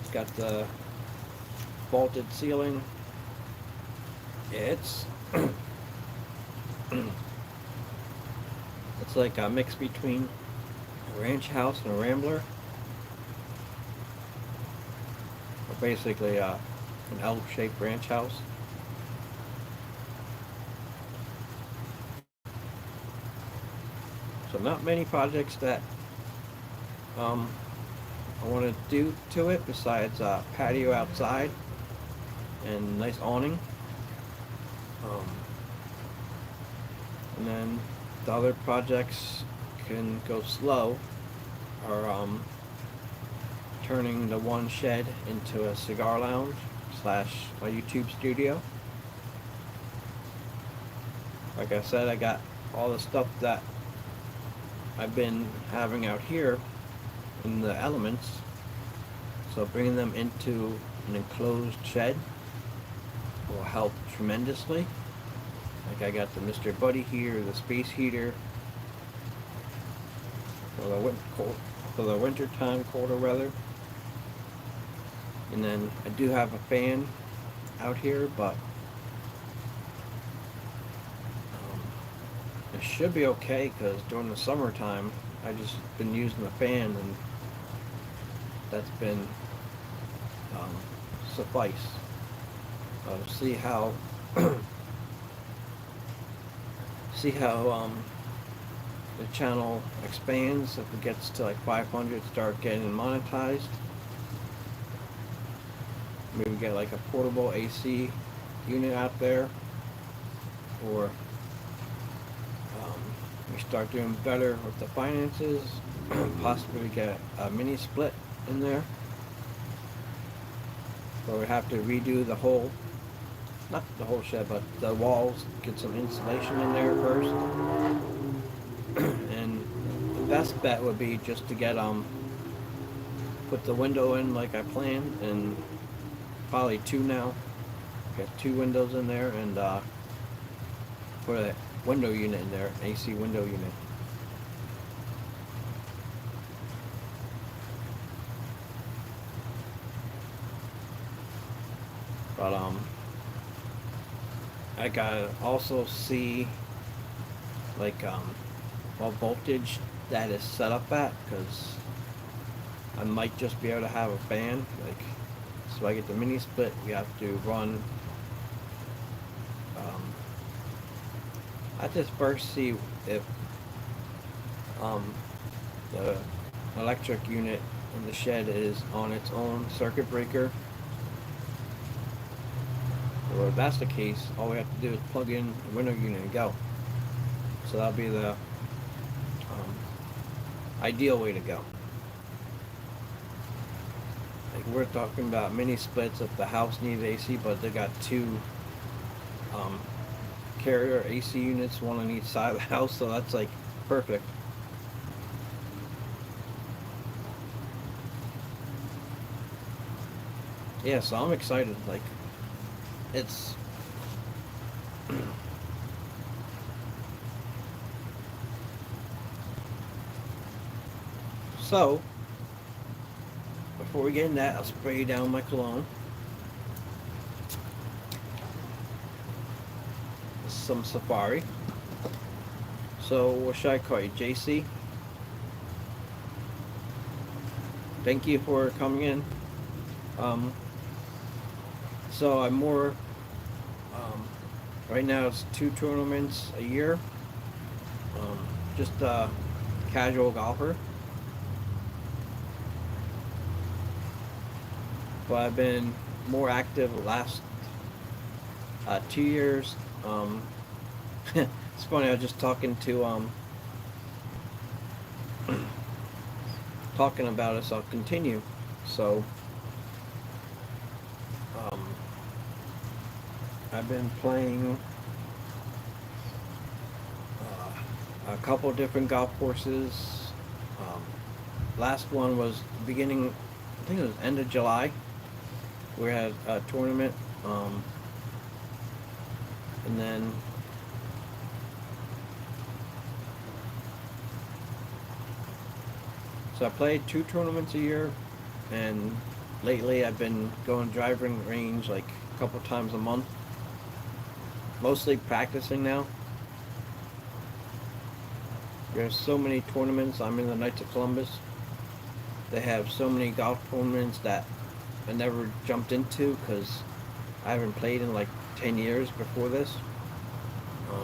It's got the vaulted ceiling. It's it's like a mix between a ranch house and a rambler, or basically an L-shaped ranch house. So not many projects that I want to do to it besides patio outside and nice awning. Um, and then the other projects can go slow, are turning the one shed into a cigar lounge slash a YouTube studio. Like I said, I got all the stuff that I've been having out here in the elements, so bringing them into an enclosed shed will help tremendously. Like I got the Mr. Buddy heater, the space heater for the winter time, colder weather. And then I do have a fan out here, but it should be okay because during the summertime I just been using the fan, and that's been suffice. See how the channel expands. If it gets to like 500, start getting monetized. Maybe get like a portable AC unit out there, or we start doing better with the finances, possibly get a mini split in there. But we have to redo the whole, not the whole shed, but the walls, get some insulation in there first. And the best bet would be just to get put the window in like I planned, and probably two now. Got two windows in there, and put a window unit in there, AC window unit. But I gotta also see like what voltage that is set up at, because I might just be able to have a fan. Like, so I get the mini split, we have to run. I just first see if the electric unit in the shed is on its own circuit breaker. Or if that's the case, all we have to do is plug in the window unit and go. So that'll be the ideal way to go. Like, we're talking about mini splits if the house needs AC, but they got two carrier AC units, one on each side of the house, so that's like perfect. Yeah, so I'm excited. Like, it's so before we get in that, I'll spray down my cologne. Some Safari. So what should I call you, JC? Thank you for coming in. So I'm more Right now it's 2 tournaments a year. Just a casual golfer. But I've been more active the last 2 years. Um, it's funny. I was just talking about it. So I'll continue. So um, I've been playing a couple different golf courses. Um, Last one was beginning. I think it was end of July. We had a tournament, and then so I played 2 tournaments a year, and lately I've been going driving range like a couple times a month, mostly practicing now. There's so many tournaments. I'm in the Knights of Columbus. They have so many golf tournaments that I never jumped into because I haven't played in like 10 years before this.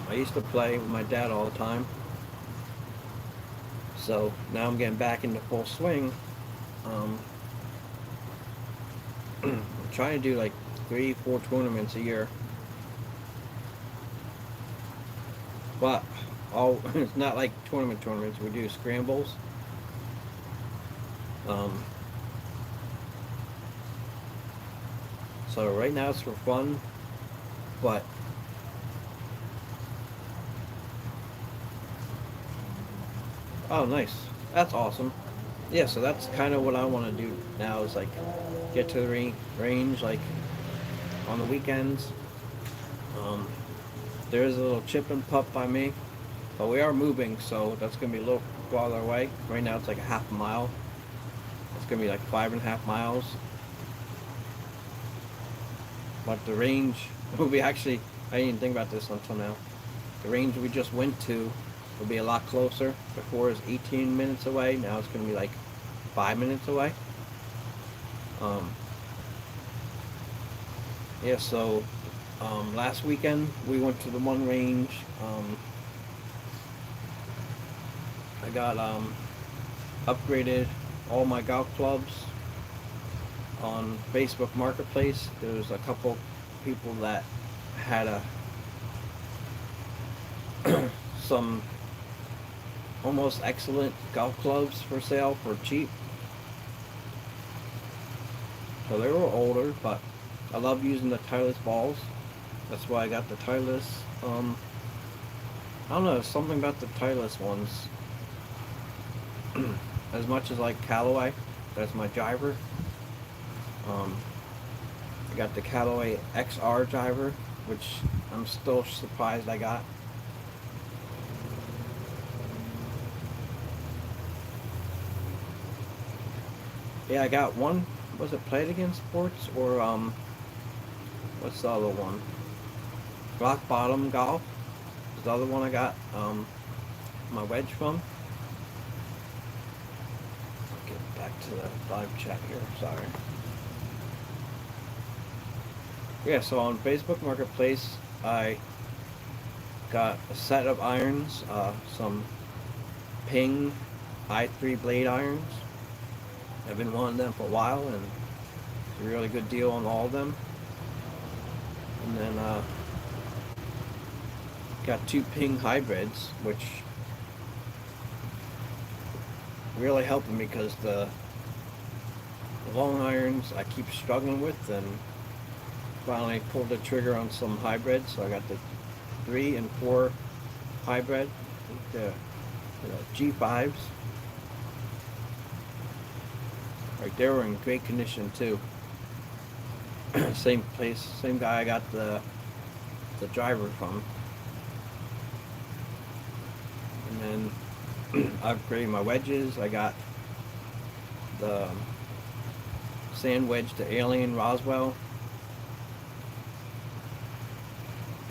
I used to play with my dad all the time. So now I'm getting back into full swing. Um, I'm trying to do like 3, 4 tournaments a year. But it's not like tournaments. We do scrambles. Um, so right now it's for fun, but oh, nice. That's awesome. Yeah, so that's kind of what I want to do now is like get to the range like on the weekends. Um, there's a little chip and putt by me, but we are moving, so that's gonna be a little farther away. Right now it's like a half a mile. It's gonna be like 5.5 miles. But the range will be actually, I didn't even think about this until now. The range we just went to will be a lot closer. Before it was 18 minutes away. Now it's going to be like 5 minutes away. Yeah, so last weekend we went to the one range. I got upgraded all my golf clubs on Facebook Marketplace. There was a couple people that had some almost excellent golf clubs for sale for cheap. So they were older, but I love using the Titleist balls. That's why I got the Titleist. I don't know, something about the Titleist ones. As much as like Callaway, that's my driver. I got the Callaway XR driver, which I'm still surprised I got. Yeah, I got one. Was it Played Against Sports or what's the other one? Rock Bottom Golf is the other one I got my wedge from. I'll get back to the live chat here. Sorry. Yeah, so on Facebook Marketplace, I got a set of irons, some Ping i3 blade irons. I've been wanting them for a while, and it's a really good deal on all of them. And then got 2 Ping hybrids, which really helping me because the long irons I keep struggling with, and finally pulled the trigger on some hybrids. So I got the 3 and 4 hybrid, the G5s. Right, they were in great condition too. Same place, same guy I got the driver from. And then I upgraded my wedges. I got the sand wedge to Alien Roswell.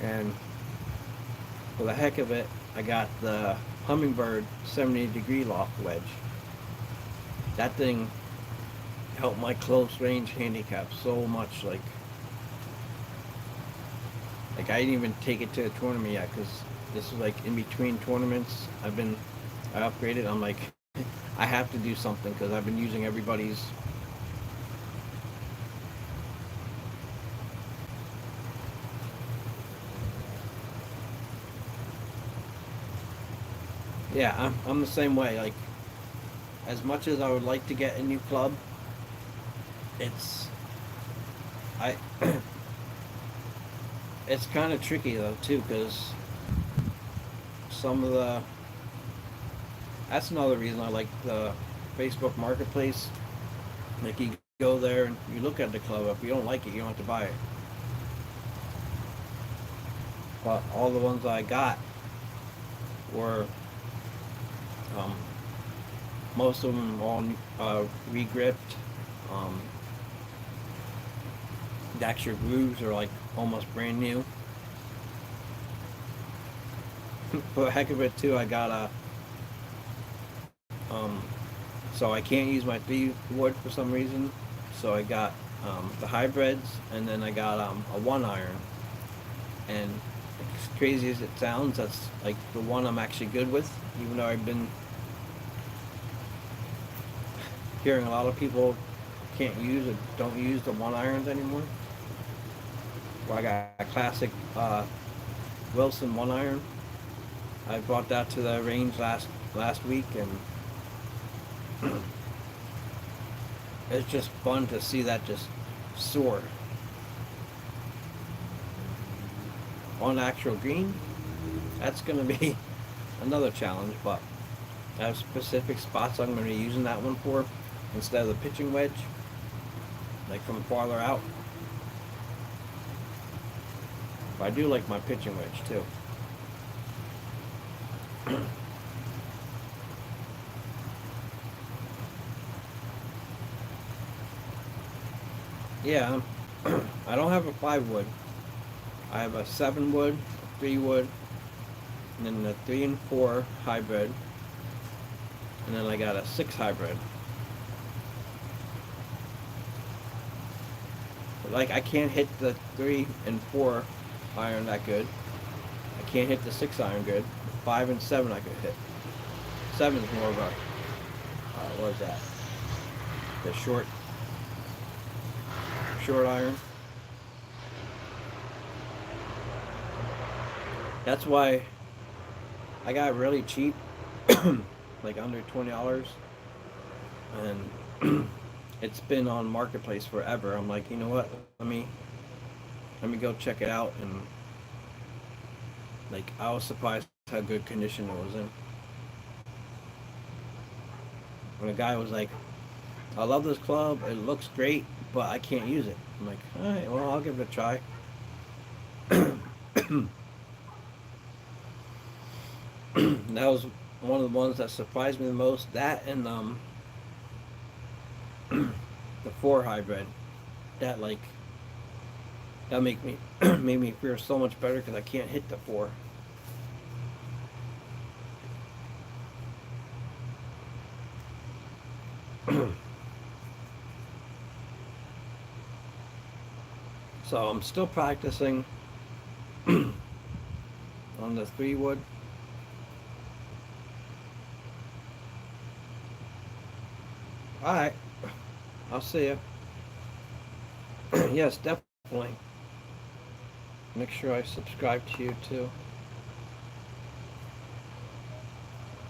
And for the heck of it, I got the Hummingbird 70-degree loft wedge. That thing helped my close range handicap so much. Like, Like I didn't even take it to a tournament yet because this is like in between tournaments. I upgraded. I'm like, I have to do something because I've been using everybody's. Yeah, I'm the same way. Like, as much as I would like to get a new club, it's I it's kind of tricky though too because some of the that's another reason I like the Facebook Marketplace. Like you go there and you look at the club. If you don't like it, you don't have to buy it. But all the ones I got were um, most of them all re-gripped. Um, the extra grooves are like almost brand new. For a heck of it too, I got a um, so I can't use my 3 wood for some reason. So I got the hybrids, and then I got a 1 iron. And as crazy as it sounds, that's like the one I'm actually good with. Even though I've been hearing a lot of people can't use it, don't use the 1 irons anymore. Well, I got a classic Wilson 1 iron. I brought that to the range last week, and it's just fun to see that just soar on actual green. That's going to be another challenge, but I have specific spots I'm going to be using that one for instead of the pitching wedge, like from farther out. But I do like my pitching wedge too. Yeah, I don't have a 5 wood. I have a 7 wood, 3 wood, and then the 3 and 4 hybrid, and then I got a 6 hybrid. But like I can't hit the 3 and 4 iron that good. I can't hit the 6 iron good. 5 and 7 I could hit. 7's more of a what is that? The short iron. That's why I got really cheap, like under $20, and it's been on Marketplace forever. I'm like, you know what? Let me go check it out, and like I was surprised how good condition it was in. When a guy was like, "I love this club. It looks great, but I can't use it." I'm like, "All right, well, I'll give it a try." That was one of the ones that surprised me the most. That and the 4 hybrid. That like that make me made me feel so much better because I can't hit the 4. So I'm still practicing on the 3 wood. All right, I'll see you. Yes, definitely. Make sure I subscribe to you too.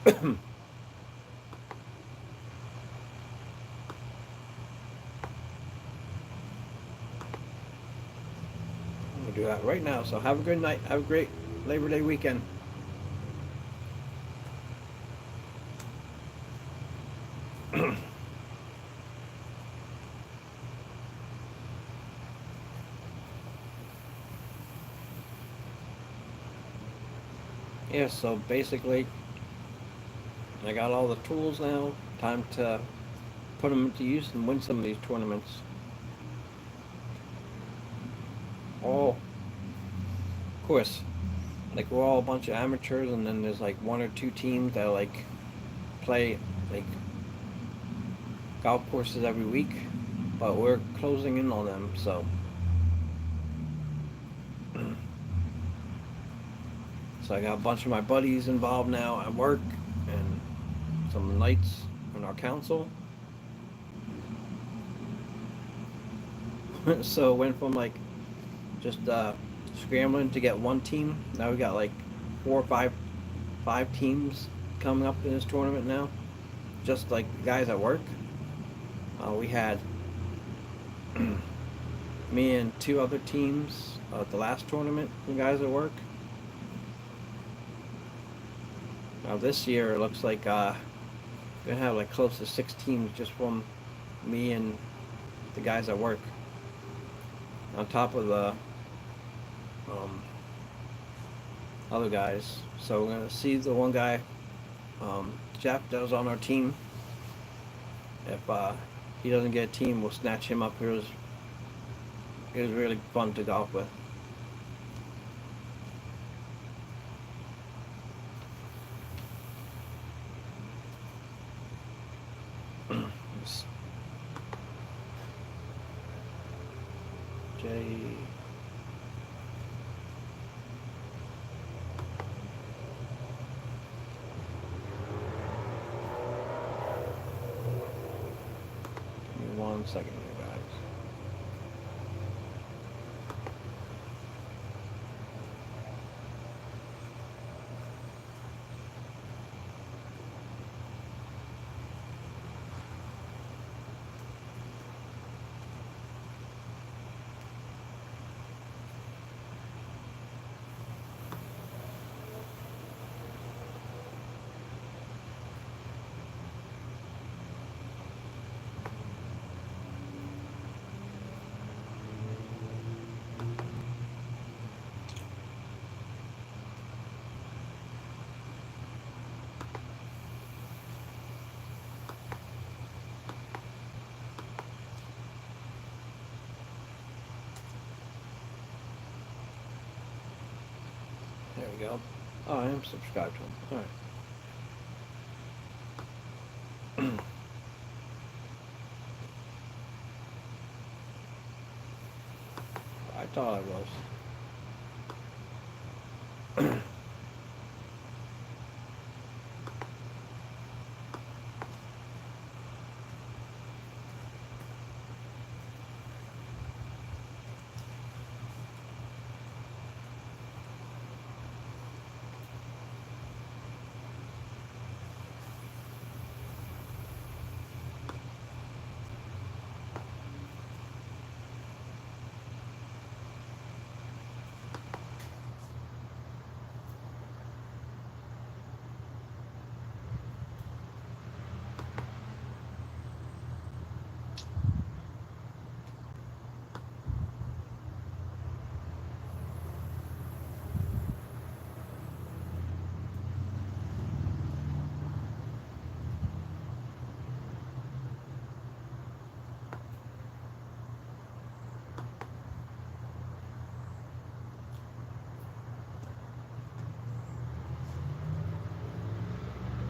I'm gonna do that right now. So have a good night. Have a great Labor Day weekend. Yeah, so basically, I got all the tools now. Time to put them into use and win some of these tournaments. All, of course, like we're all a bunch of amateurs, and then there's like 1 or 2 teams that like play like golf courses every week, but we're closing in on them. So So I got a bunch of my buddies involved now at work and some knights in our council. So it went from like just scrambling to get one team. Now we got like four or five teams coming up in this tournament now. Just like the guys at work. We had me and two other teams at the last tournament, the guys at work. Now this year it looks like we're gonna have like close to 6 teams just from me and the guys at work. On top of the um, other guys. So we're gonna see the one guy, Jeff, that was on our team. If he doesn't get a team, we'll snatch him up. It was really fun to golf with. Jay. Give me 1 second here, guys. There we go. Oh, I am subscribed to him. Alright. I thought I was.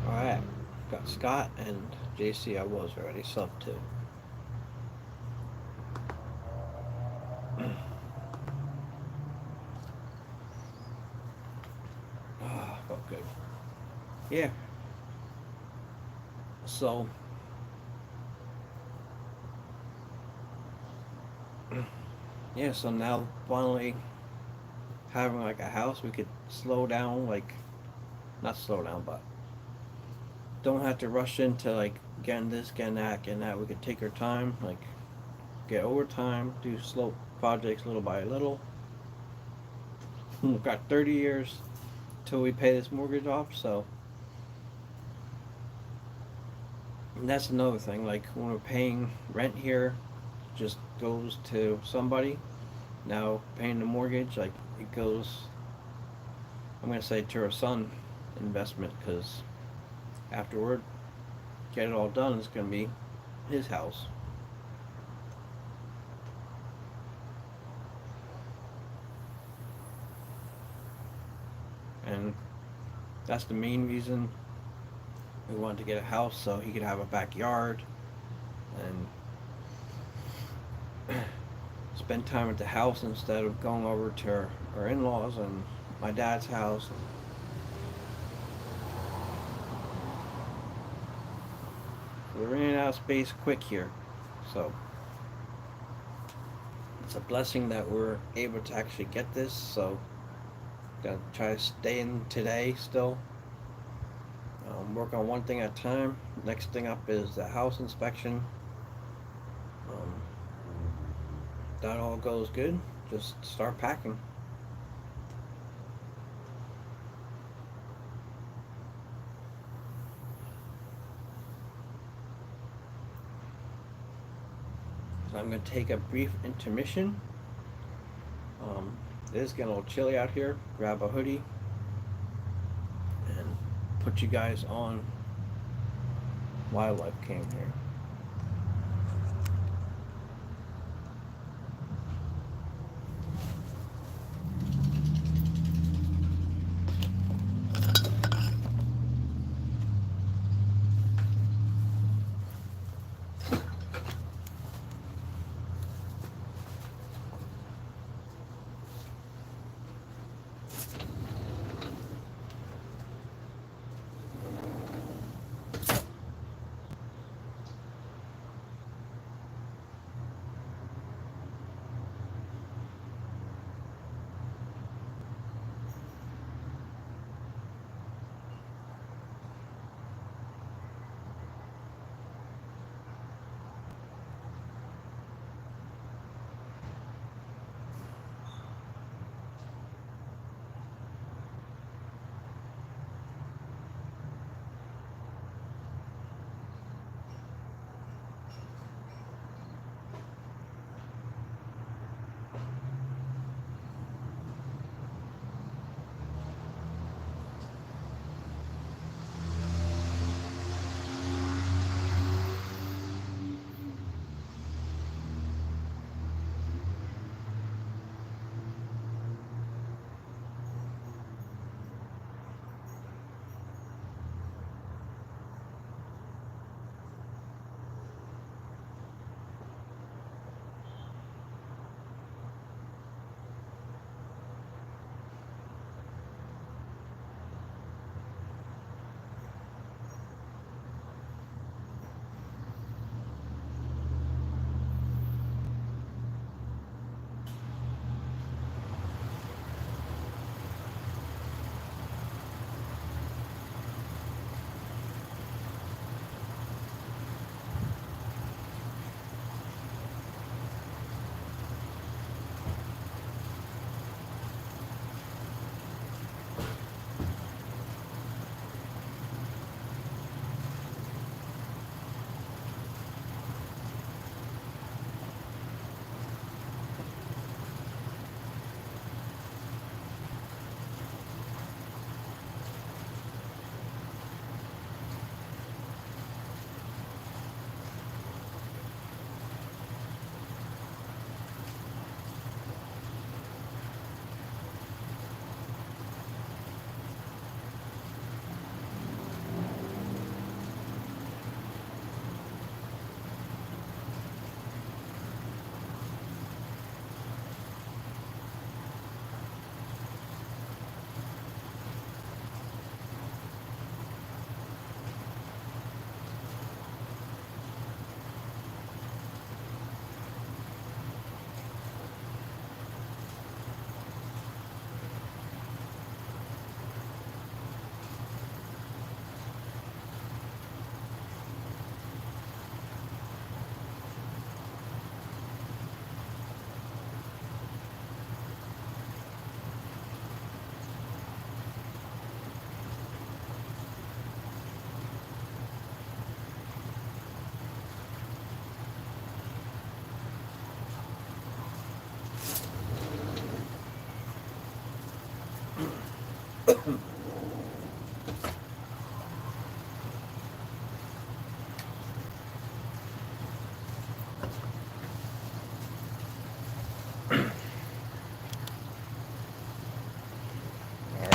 Alright. Got Scott and JC. I was already sub 2. Ah, felt good. Yeah. So yeah, so now finally having like a house, we could slow down, like not slow down, but don't have to rush into like getting this, getting that, getting that. We could take our time, like get overtime, do slow projects little by little. We've got 30 years till we pay this mortgage off, so and that's another thing. Like when we're paying rent here, just goes to somebody. Now paying the mortgage, like it goes, I'm gonna say to our son investment, because afterward, get it all done, it's gonna be his house. And that's the main reason we wanted to get a house, so he could have a backyard and spend time at the house instead of going over to our in-laws and my dad's house. we're running out of space quick here. So it's a blessing that we're able to actually get this. So gotta try to stay in today still. Work on one thing at a time. Next thing up is the house inspection. Um, that all goes good, just start packing. So I'm going to take a brief intermission. It is getting a little chilly out here. Grab a hoodie and put you guys on wildlife cam here.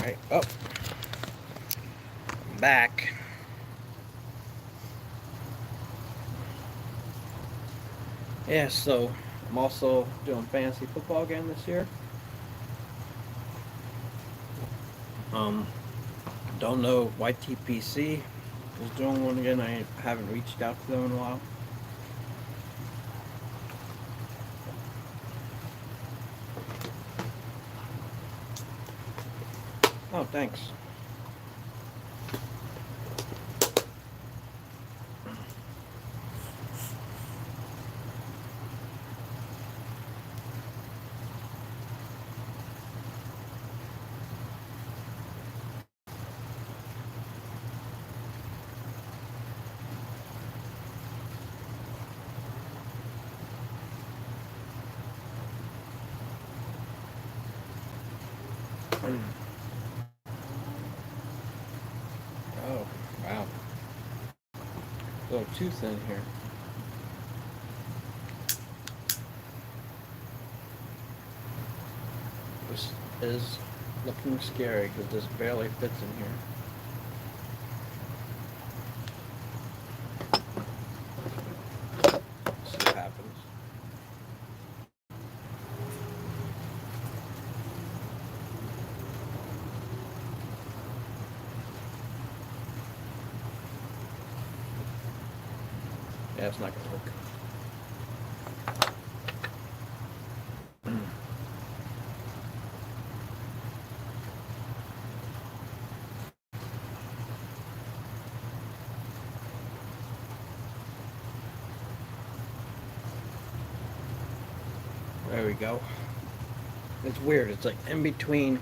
Alright, oh, I'm back. Yeah, so I'm also doing fantasy football again this year. Um, don't know YTPC. is doing one again. I haven't reached out to them in a while. Oh, thanks. Oh, wow. A little too thin here. This is looking scary because this barely fits in here. See what happens. Yeah, it's not gonna work. There we go. It's weird. It's like in between.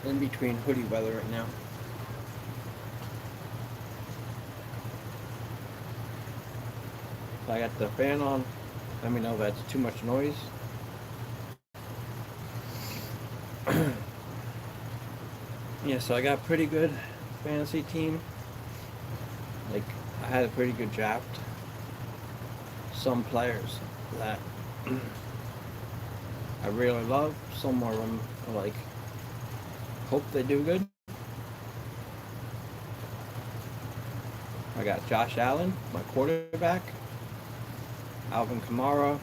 In between hoodie weather right now. I got the fan on. Let me know if that's too much noise. Yeah, so I got a pretty good fantasy team. Like, I had a pretty good draft. Some players that I really love. Some more of them like hope they do good. I got Josh Allen, my quarterback. Alvin Kamara,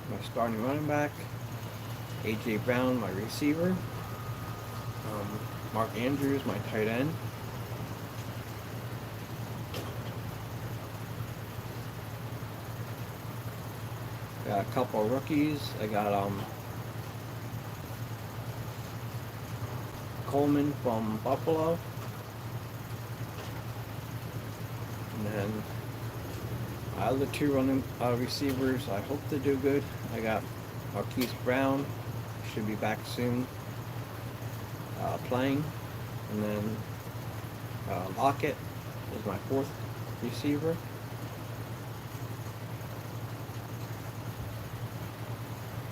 my starting running back. A.J. Brown, my receiver. Mark Andrews, my tight end. Got a couple of rookies. I got Coleman from Buffalo. And then my other two running receivers, I hope they do good. I got Marquise Brown, should be back soon, playing. And then Lockett is my fourth receiver.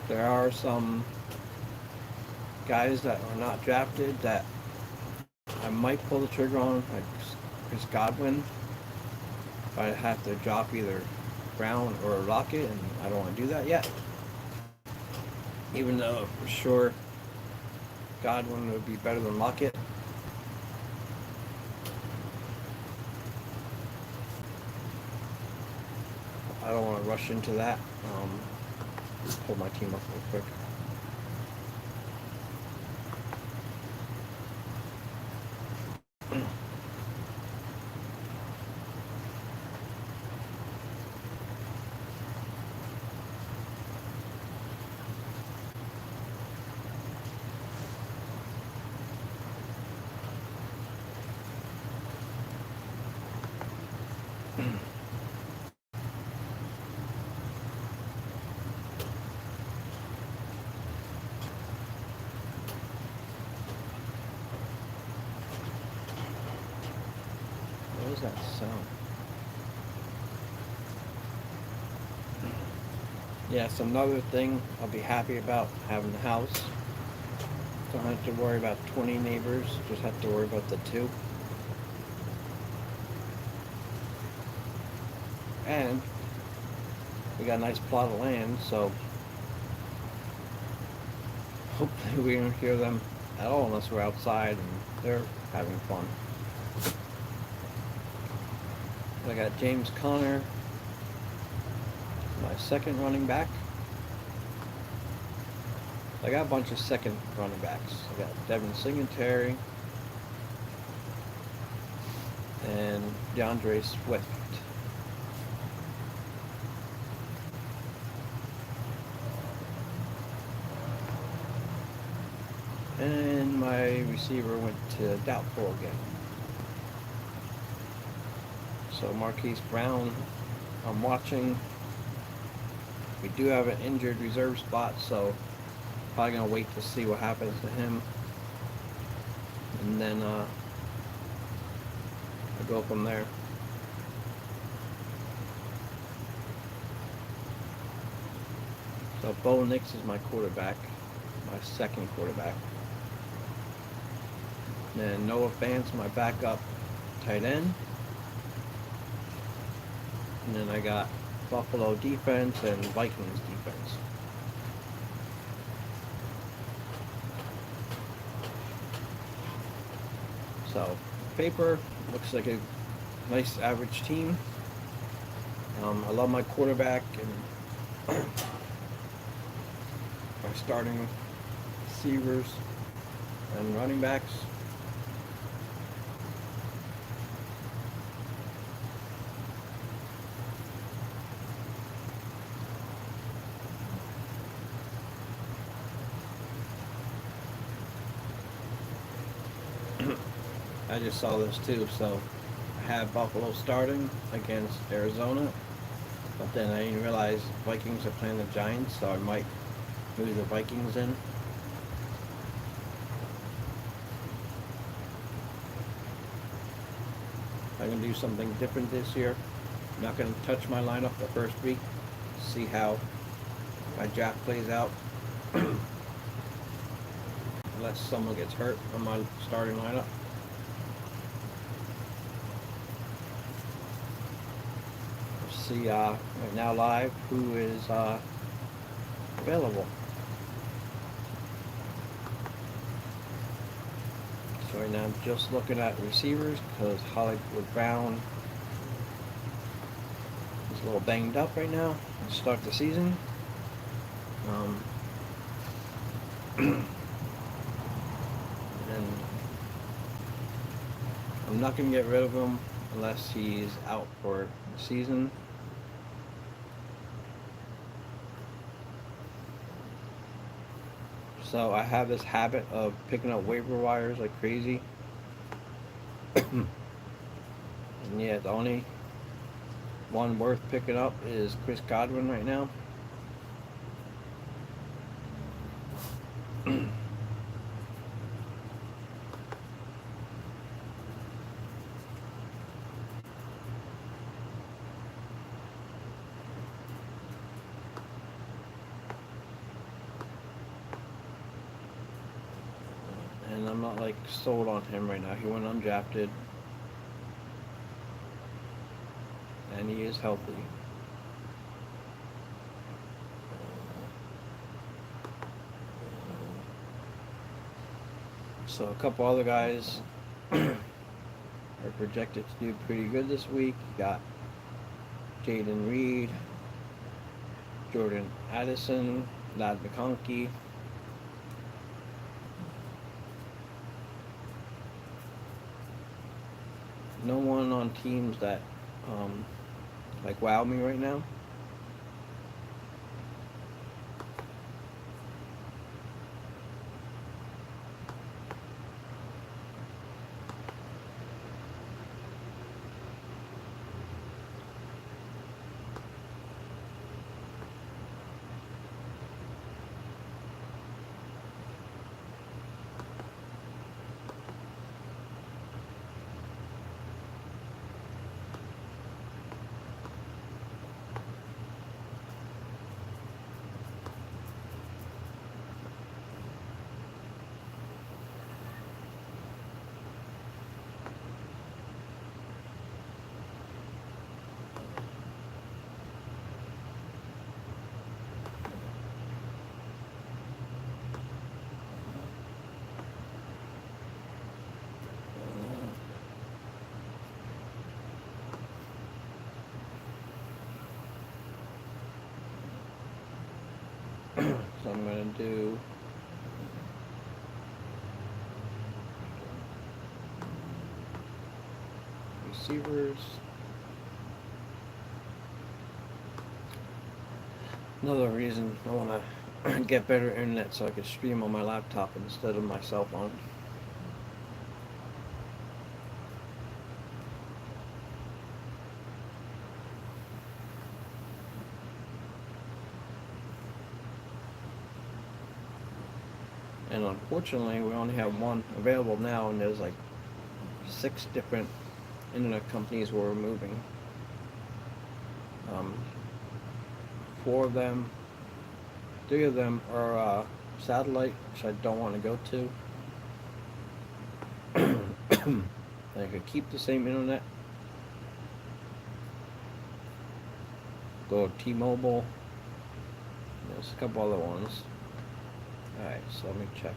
There are some guys that are not drafted that I might pull the trigger on, like Chris Godwin. But I'd have to drop either Brown or Lockett, and I don't want to do that yet. Even though for sure Godwin would be better than Lockett. I don't want to rush into that. Just pull my team up real quick. What is that sound? Yes, another thing I'll be happy about having the house. Don't have to worry about 20 neighbors, just have to worry about the 2. And we got a nice plot of land, so hopefully we don't hear them at all unless we're outside and they're having fun. I got James Conner, my second running back. I got a bunch of second running backs. I got Devin Singletary and DeAndre Swift. And my receiver went to doubtful again. So Marquise Brown, I'm watching. We do have an injured reserve spot, so probably gonna wait to see what happens to him, and then I'll go from there. So Bo Nix is my quarterback, my second quarterback. Then Noah Fant's my backup tight end. And then I got Buffalo defense and Vikings defense. So, paper looks like a nice average team. I love my quarterback and my starting receivers and running backs. I just saw this too, so I have Buffalo starting against Arizona, but then I didn't realize Vikings are playing the Giants, so I might move the Vikings in. I'm going to do something different this year. I'm not going to touch my lineup the first week, see how my draft plays out. Unless someone gets hurt on my starting lineup. See right now live who is available. So right now I'm just looking at receivers because Hollywood Brown is a little banged up right now to start the season. And I'm not going to get rid of him unless he's out for the season. So I have this habit of picking up waiver wires like crazy. And yeah, the only one worth picking up is Chris Godwin right now. And I'm not like sold on him right now. He went undrafted. And he is healthy. So a couple other guys are projected to do pretty good this week. You got Jaden Reed, Jordan Addison, Ladd McConkey. No one on teams that like wow me right now. So I'm going to do receivers. Another reason I want to get better internet so I can stream on my laptop instead of my cell phone. And unfortunately, we only have one available now, and there's like 6 different internet companies we're removing. 4 of them, 3 of them are satellite, which I don't want to go to. I could keep the same internet. Go to T-Mobile. There's a couple other ones. Alright, so let me check.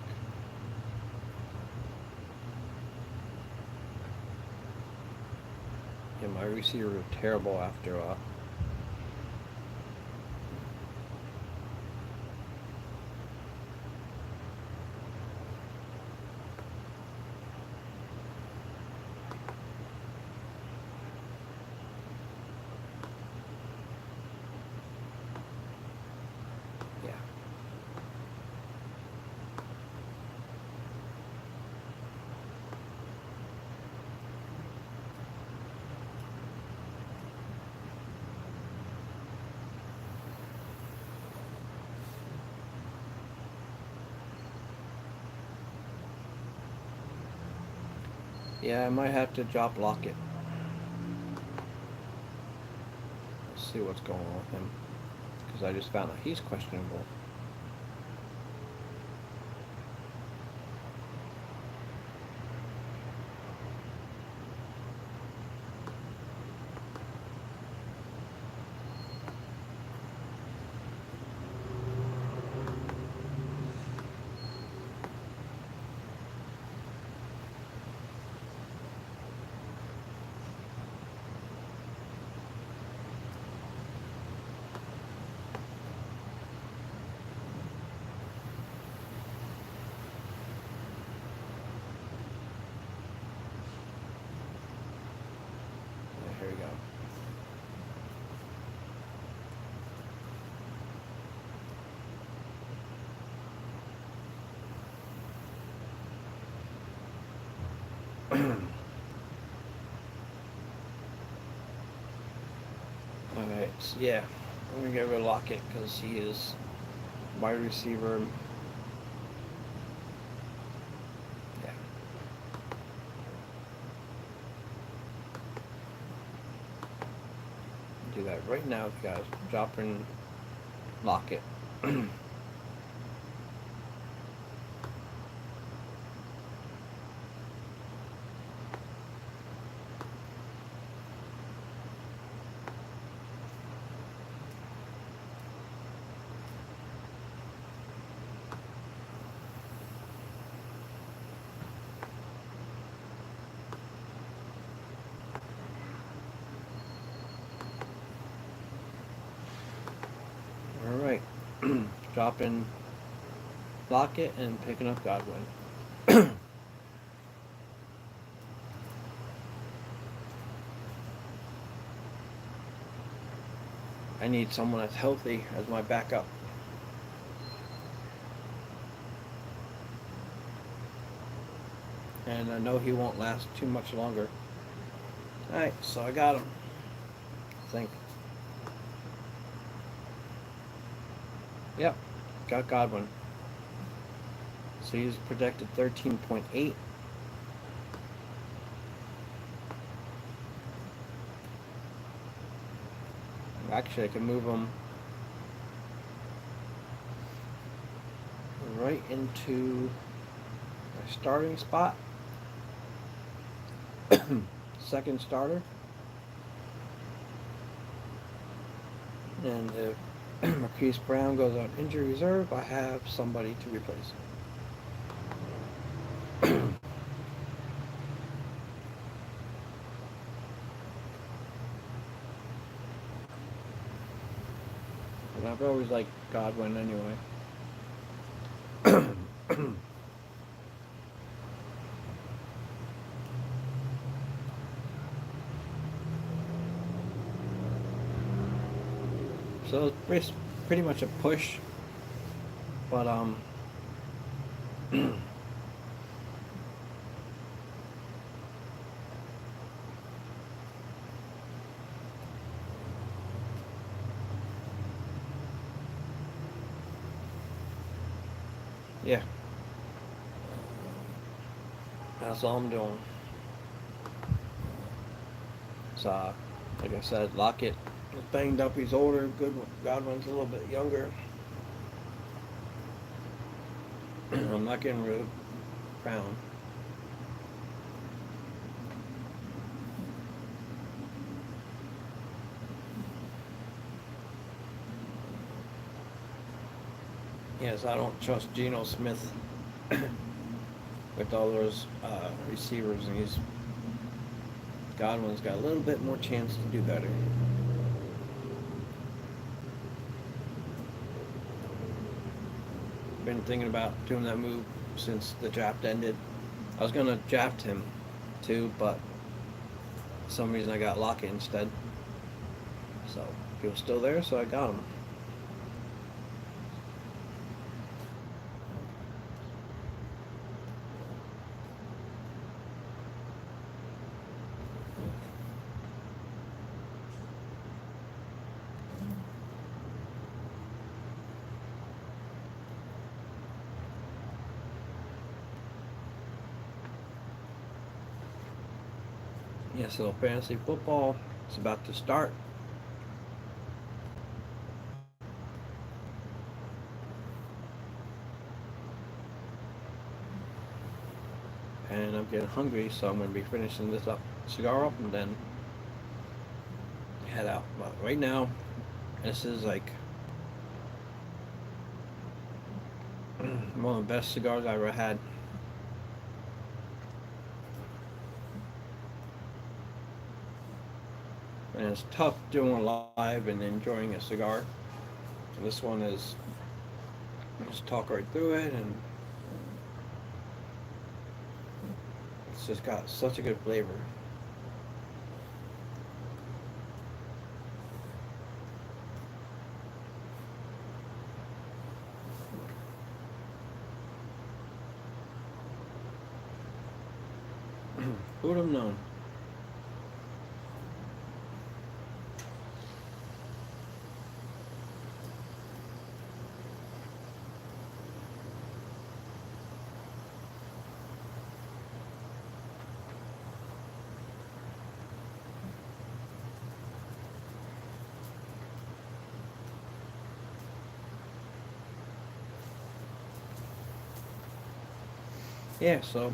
Yeah, my receiver was terrible after yeah. Yeah, I might have to drop Lockett. Let's see what's going on with him. Because I just found out he's questionable. Here we go. Alright, so yeah, I'm going to get rid of Lockett because he is wide receiver. Yeah. Do that right now, guys. Dropping Lockett. Alright. Dropping Lockett and picking up Godwin. I need someone that's healthy as my backup. And I know he won't last too much longer. Alright, so I got him. I think. Yep, got Godwin. So he's projected 13.8. Actually, I can move him right into my starting spot. Second starter. And if Marquise Brown goes on injury reserve, I have somebody to replace him. And I've always liked Godwin anyway. So it's pretty much a push, but yeah, that's all I'm doing. So, like I said, Lockett is banged up. He's older. Godwin's a little bit younger. I'm not getting rid of Brown. Yes, I don't trust Geno Smith with all those receivers, and Godwin's got a little bit more chance to do better. Been thinking about doing that move since the draft ended. I was gonna draft him too, but for some reason I got Lockett instead. So he was still there, so I got him. Yeah, so fantasy football is about to start. And I'm getting hungry, so I'm gonna be finishing this cigar up, and then head out. But right now, this is like one of the best cigars I ever had. And it's tough doing live and enjoying a cigar. And this one is just talk right through it, and it's just got such a good flavor. Who would have known? Yeah, so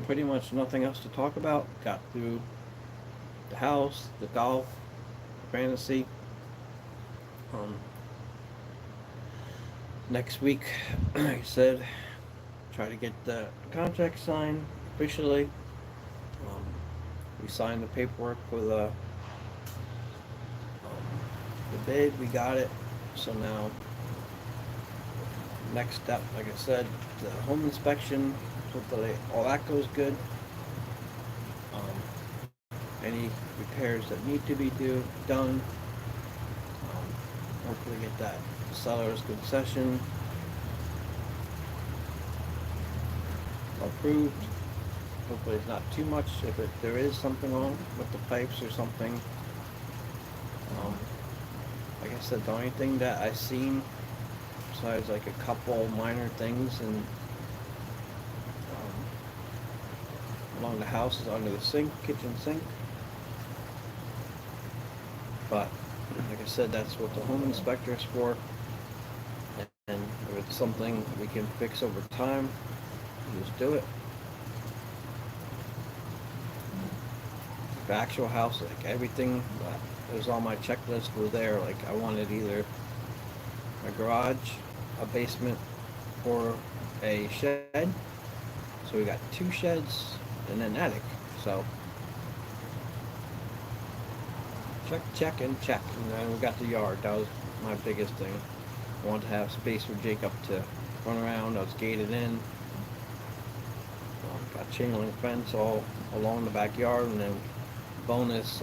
pretty much nothing else to talk about. Got through the house, the golf, fantasy. Um, Next week, like I said, try to get the contract signed officially. Um, we signed the paperwork for the bid. We got it. So now, next step, like I said, the home inspection. Hopefully, all that goes good. Any repairs that need to be done. Hopefully, get that seller's concession approved. Hopefully it's not too much. If there is something wrong with the pipes or something, like I said, the only thing that I seen, besides like a couple minor things and along the house, is under the sink, kitchen sink. But like I said, that's what the home inspector is for. And if it's something we can fix over time, just do it. The actual house, like everything that was on my checklist were there. Like I wanted either a garage, a basement, or a shed. So we got 2 sheds and an attic. So check, and check. And then we got the yard. That was my biggest thing. I wanted to have space for Jacob to run around. I was gated in. Got chain link fence all along the backyard, and then bonus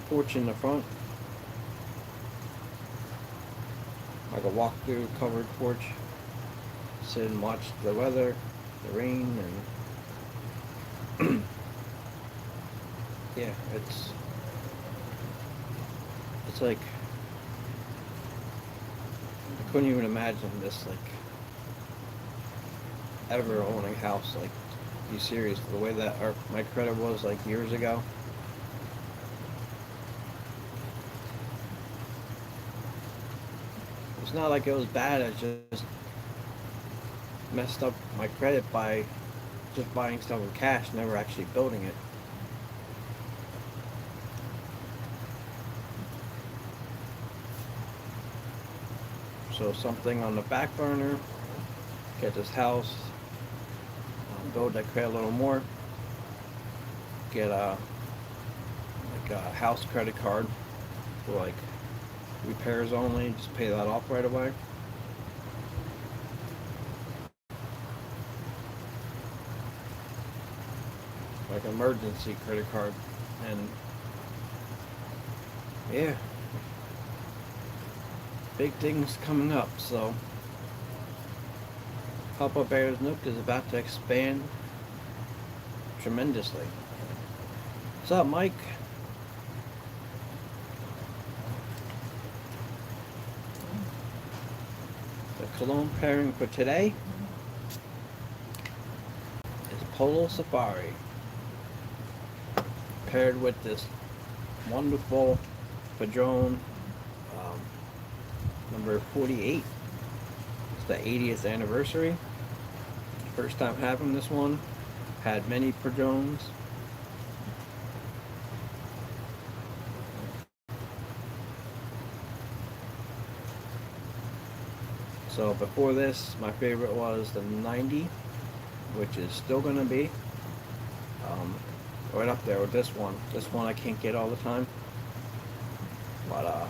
porch in the front. like a walk through covered porch, sit and watch the weather, the rain, and yeah, it's like I couldn't even imagine this like ever owning a house. Like, be serious, the way that my credit was like years ago. It's not like it was bad. I just messed up my credit by just buying stuff with cash, never actually building it. So something on the back burner, get this house, build that credit a little more, get a house credit card for like repairs only, just pay that off right away. Like an emergency credit card. And yeah, big things coming up. So Papa Bear's Nook is about to expand tremendously. What's up, Mike? The cologne pairing for today is Polo Safari, paired with this wonderful Padron um, number 48. It's the 80th anniversary. First time having this one. Had many Padrones. So before this, my favorite was the 90, which is still going to be right up there with this one. This one I can't get all the time, but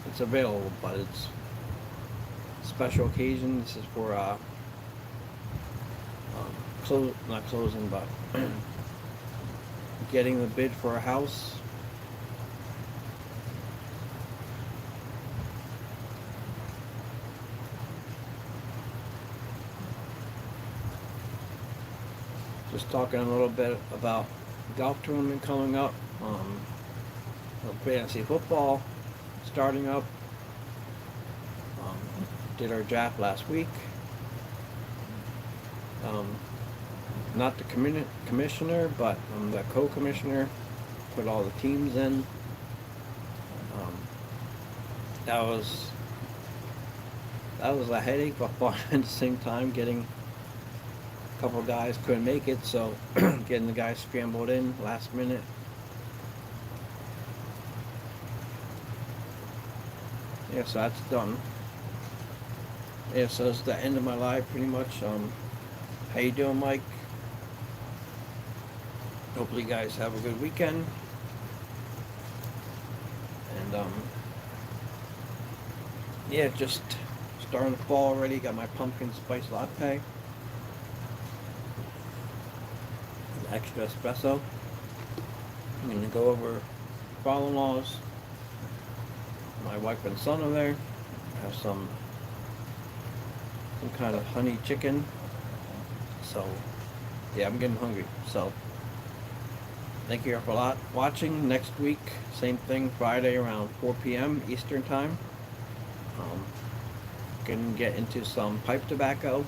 it's available, but it's special occasion. This is for not closing, but getting the bid for a house. Just talking a little bit about golf tournament coming up, fantasy football starting up. Did our draft last week. Not the commissioner, but the co-commissioner put all the teams in. That was a headache, but fun at the same time. Getting a couple of guys couldn't make it, so getting the guys scrambled in last minute. Yeah, so that's done. Yeah, so it's the end of my life pretty much. How you doing, Mike? Hopefully you guys have a good weekend. And yeah, just starting the fall already. Got my pumpkin spice latte, extra espresso. I'm gonna go over father-in-law's. My wife and son are there. Have some kind of honey chicken. So yeah, I'm getting hungry. So thank you for a lot watching. Next week, same thing, Friday around 4 p.m. Eastern time. Gonna get into some pipe tobacco.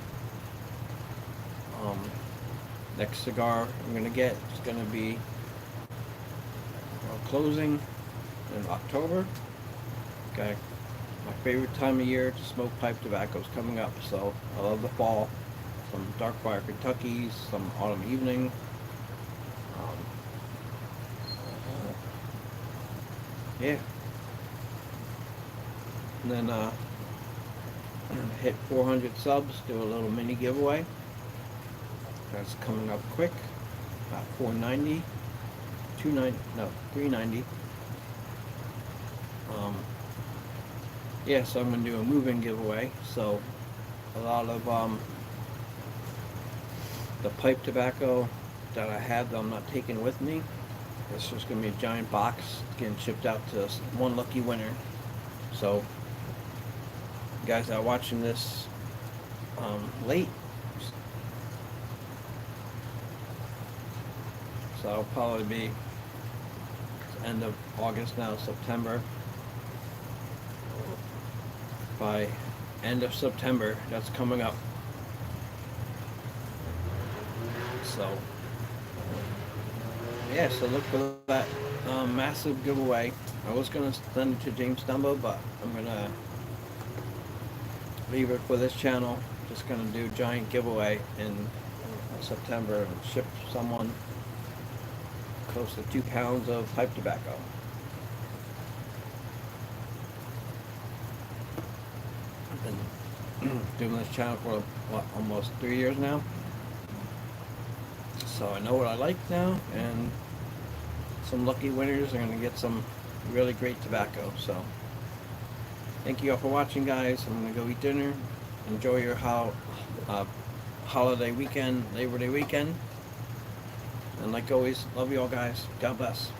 Next cigar I'm gonna get is gonna be closing in October. Okay, my favorite time of year to smoke pipe tobacco is coming up. So I love the fall. Some dark fire Kentuckys, some autumn evening. Yeah. And then hit 400 subs, do a little mini giveaway. That's coming up quick. About 490, 290, no, 390. Yeah, so I'm gonna do a move-in giveaway. So a lot of the pipe tobacco that I have that I'm not taking with me. It's just gonna be a giant box getting shipped out to one lucky winner. So, you guys that are watching this late, so I'll probably be end of August now, September. By end of September, that's coming up. So, yeah, so look for that massive giveaway. I was going to send it to James Dumbo, but I'm going to leave it for this channel. Just going to do giant giveaway in September and ship someone close to 2 pounds of pipe tobacco. I've been doing this channel for what, almost 3 years now. So I know what I like now, and some lucky winners are going to get some really great tobacco. So thank you all for watching, guys. I'm going to go eat dinner. Enjoy your holiday weekend, Labor Day weekend. And like always, love you all, guys. God bless.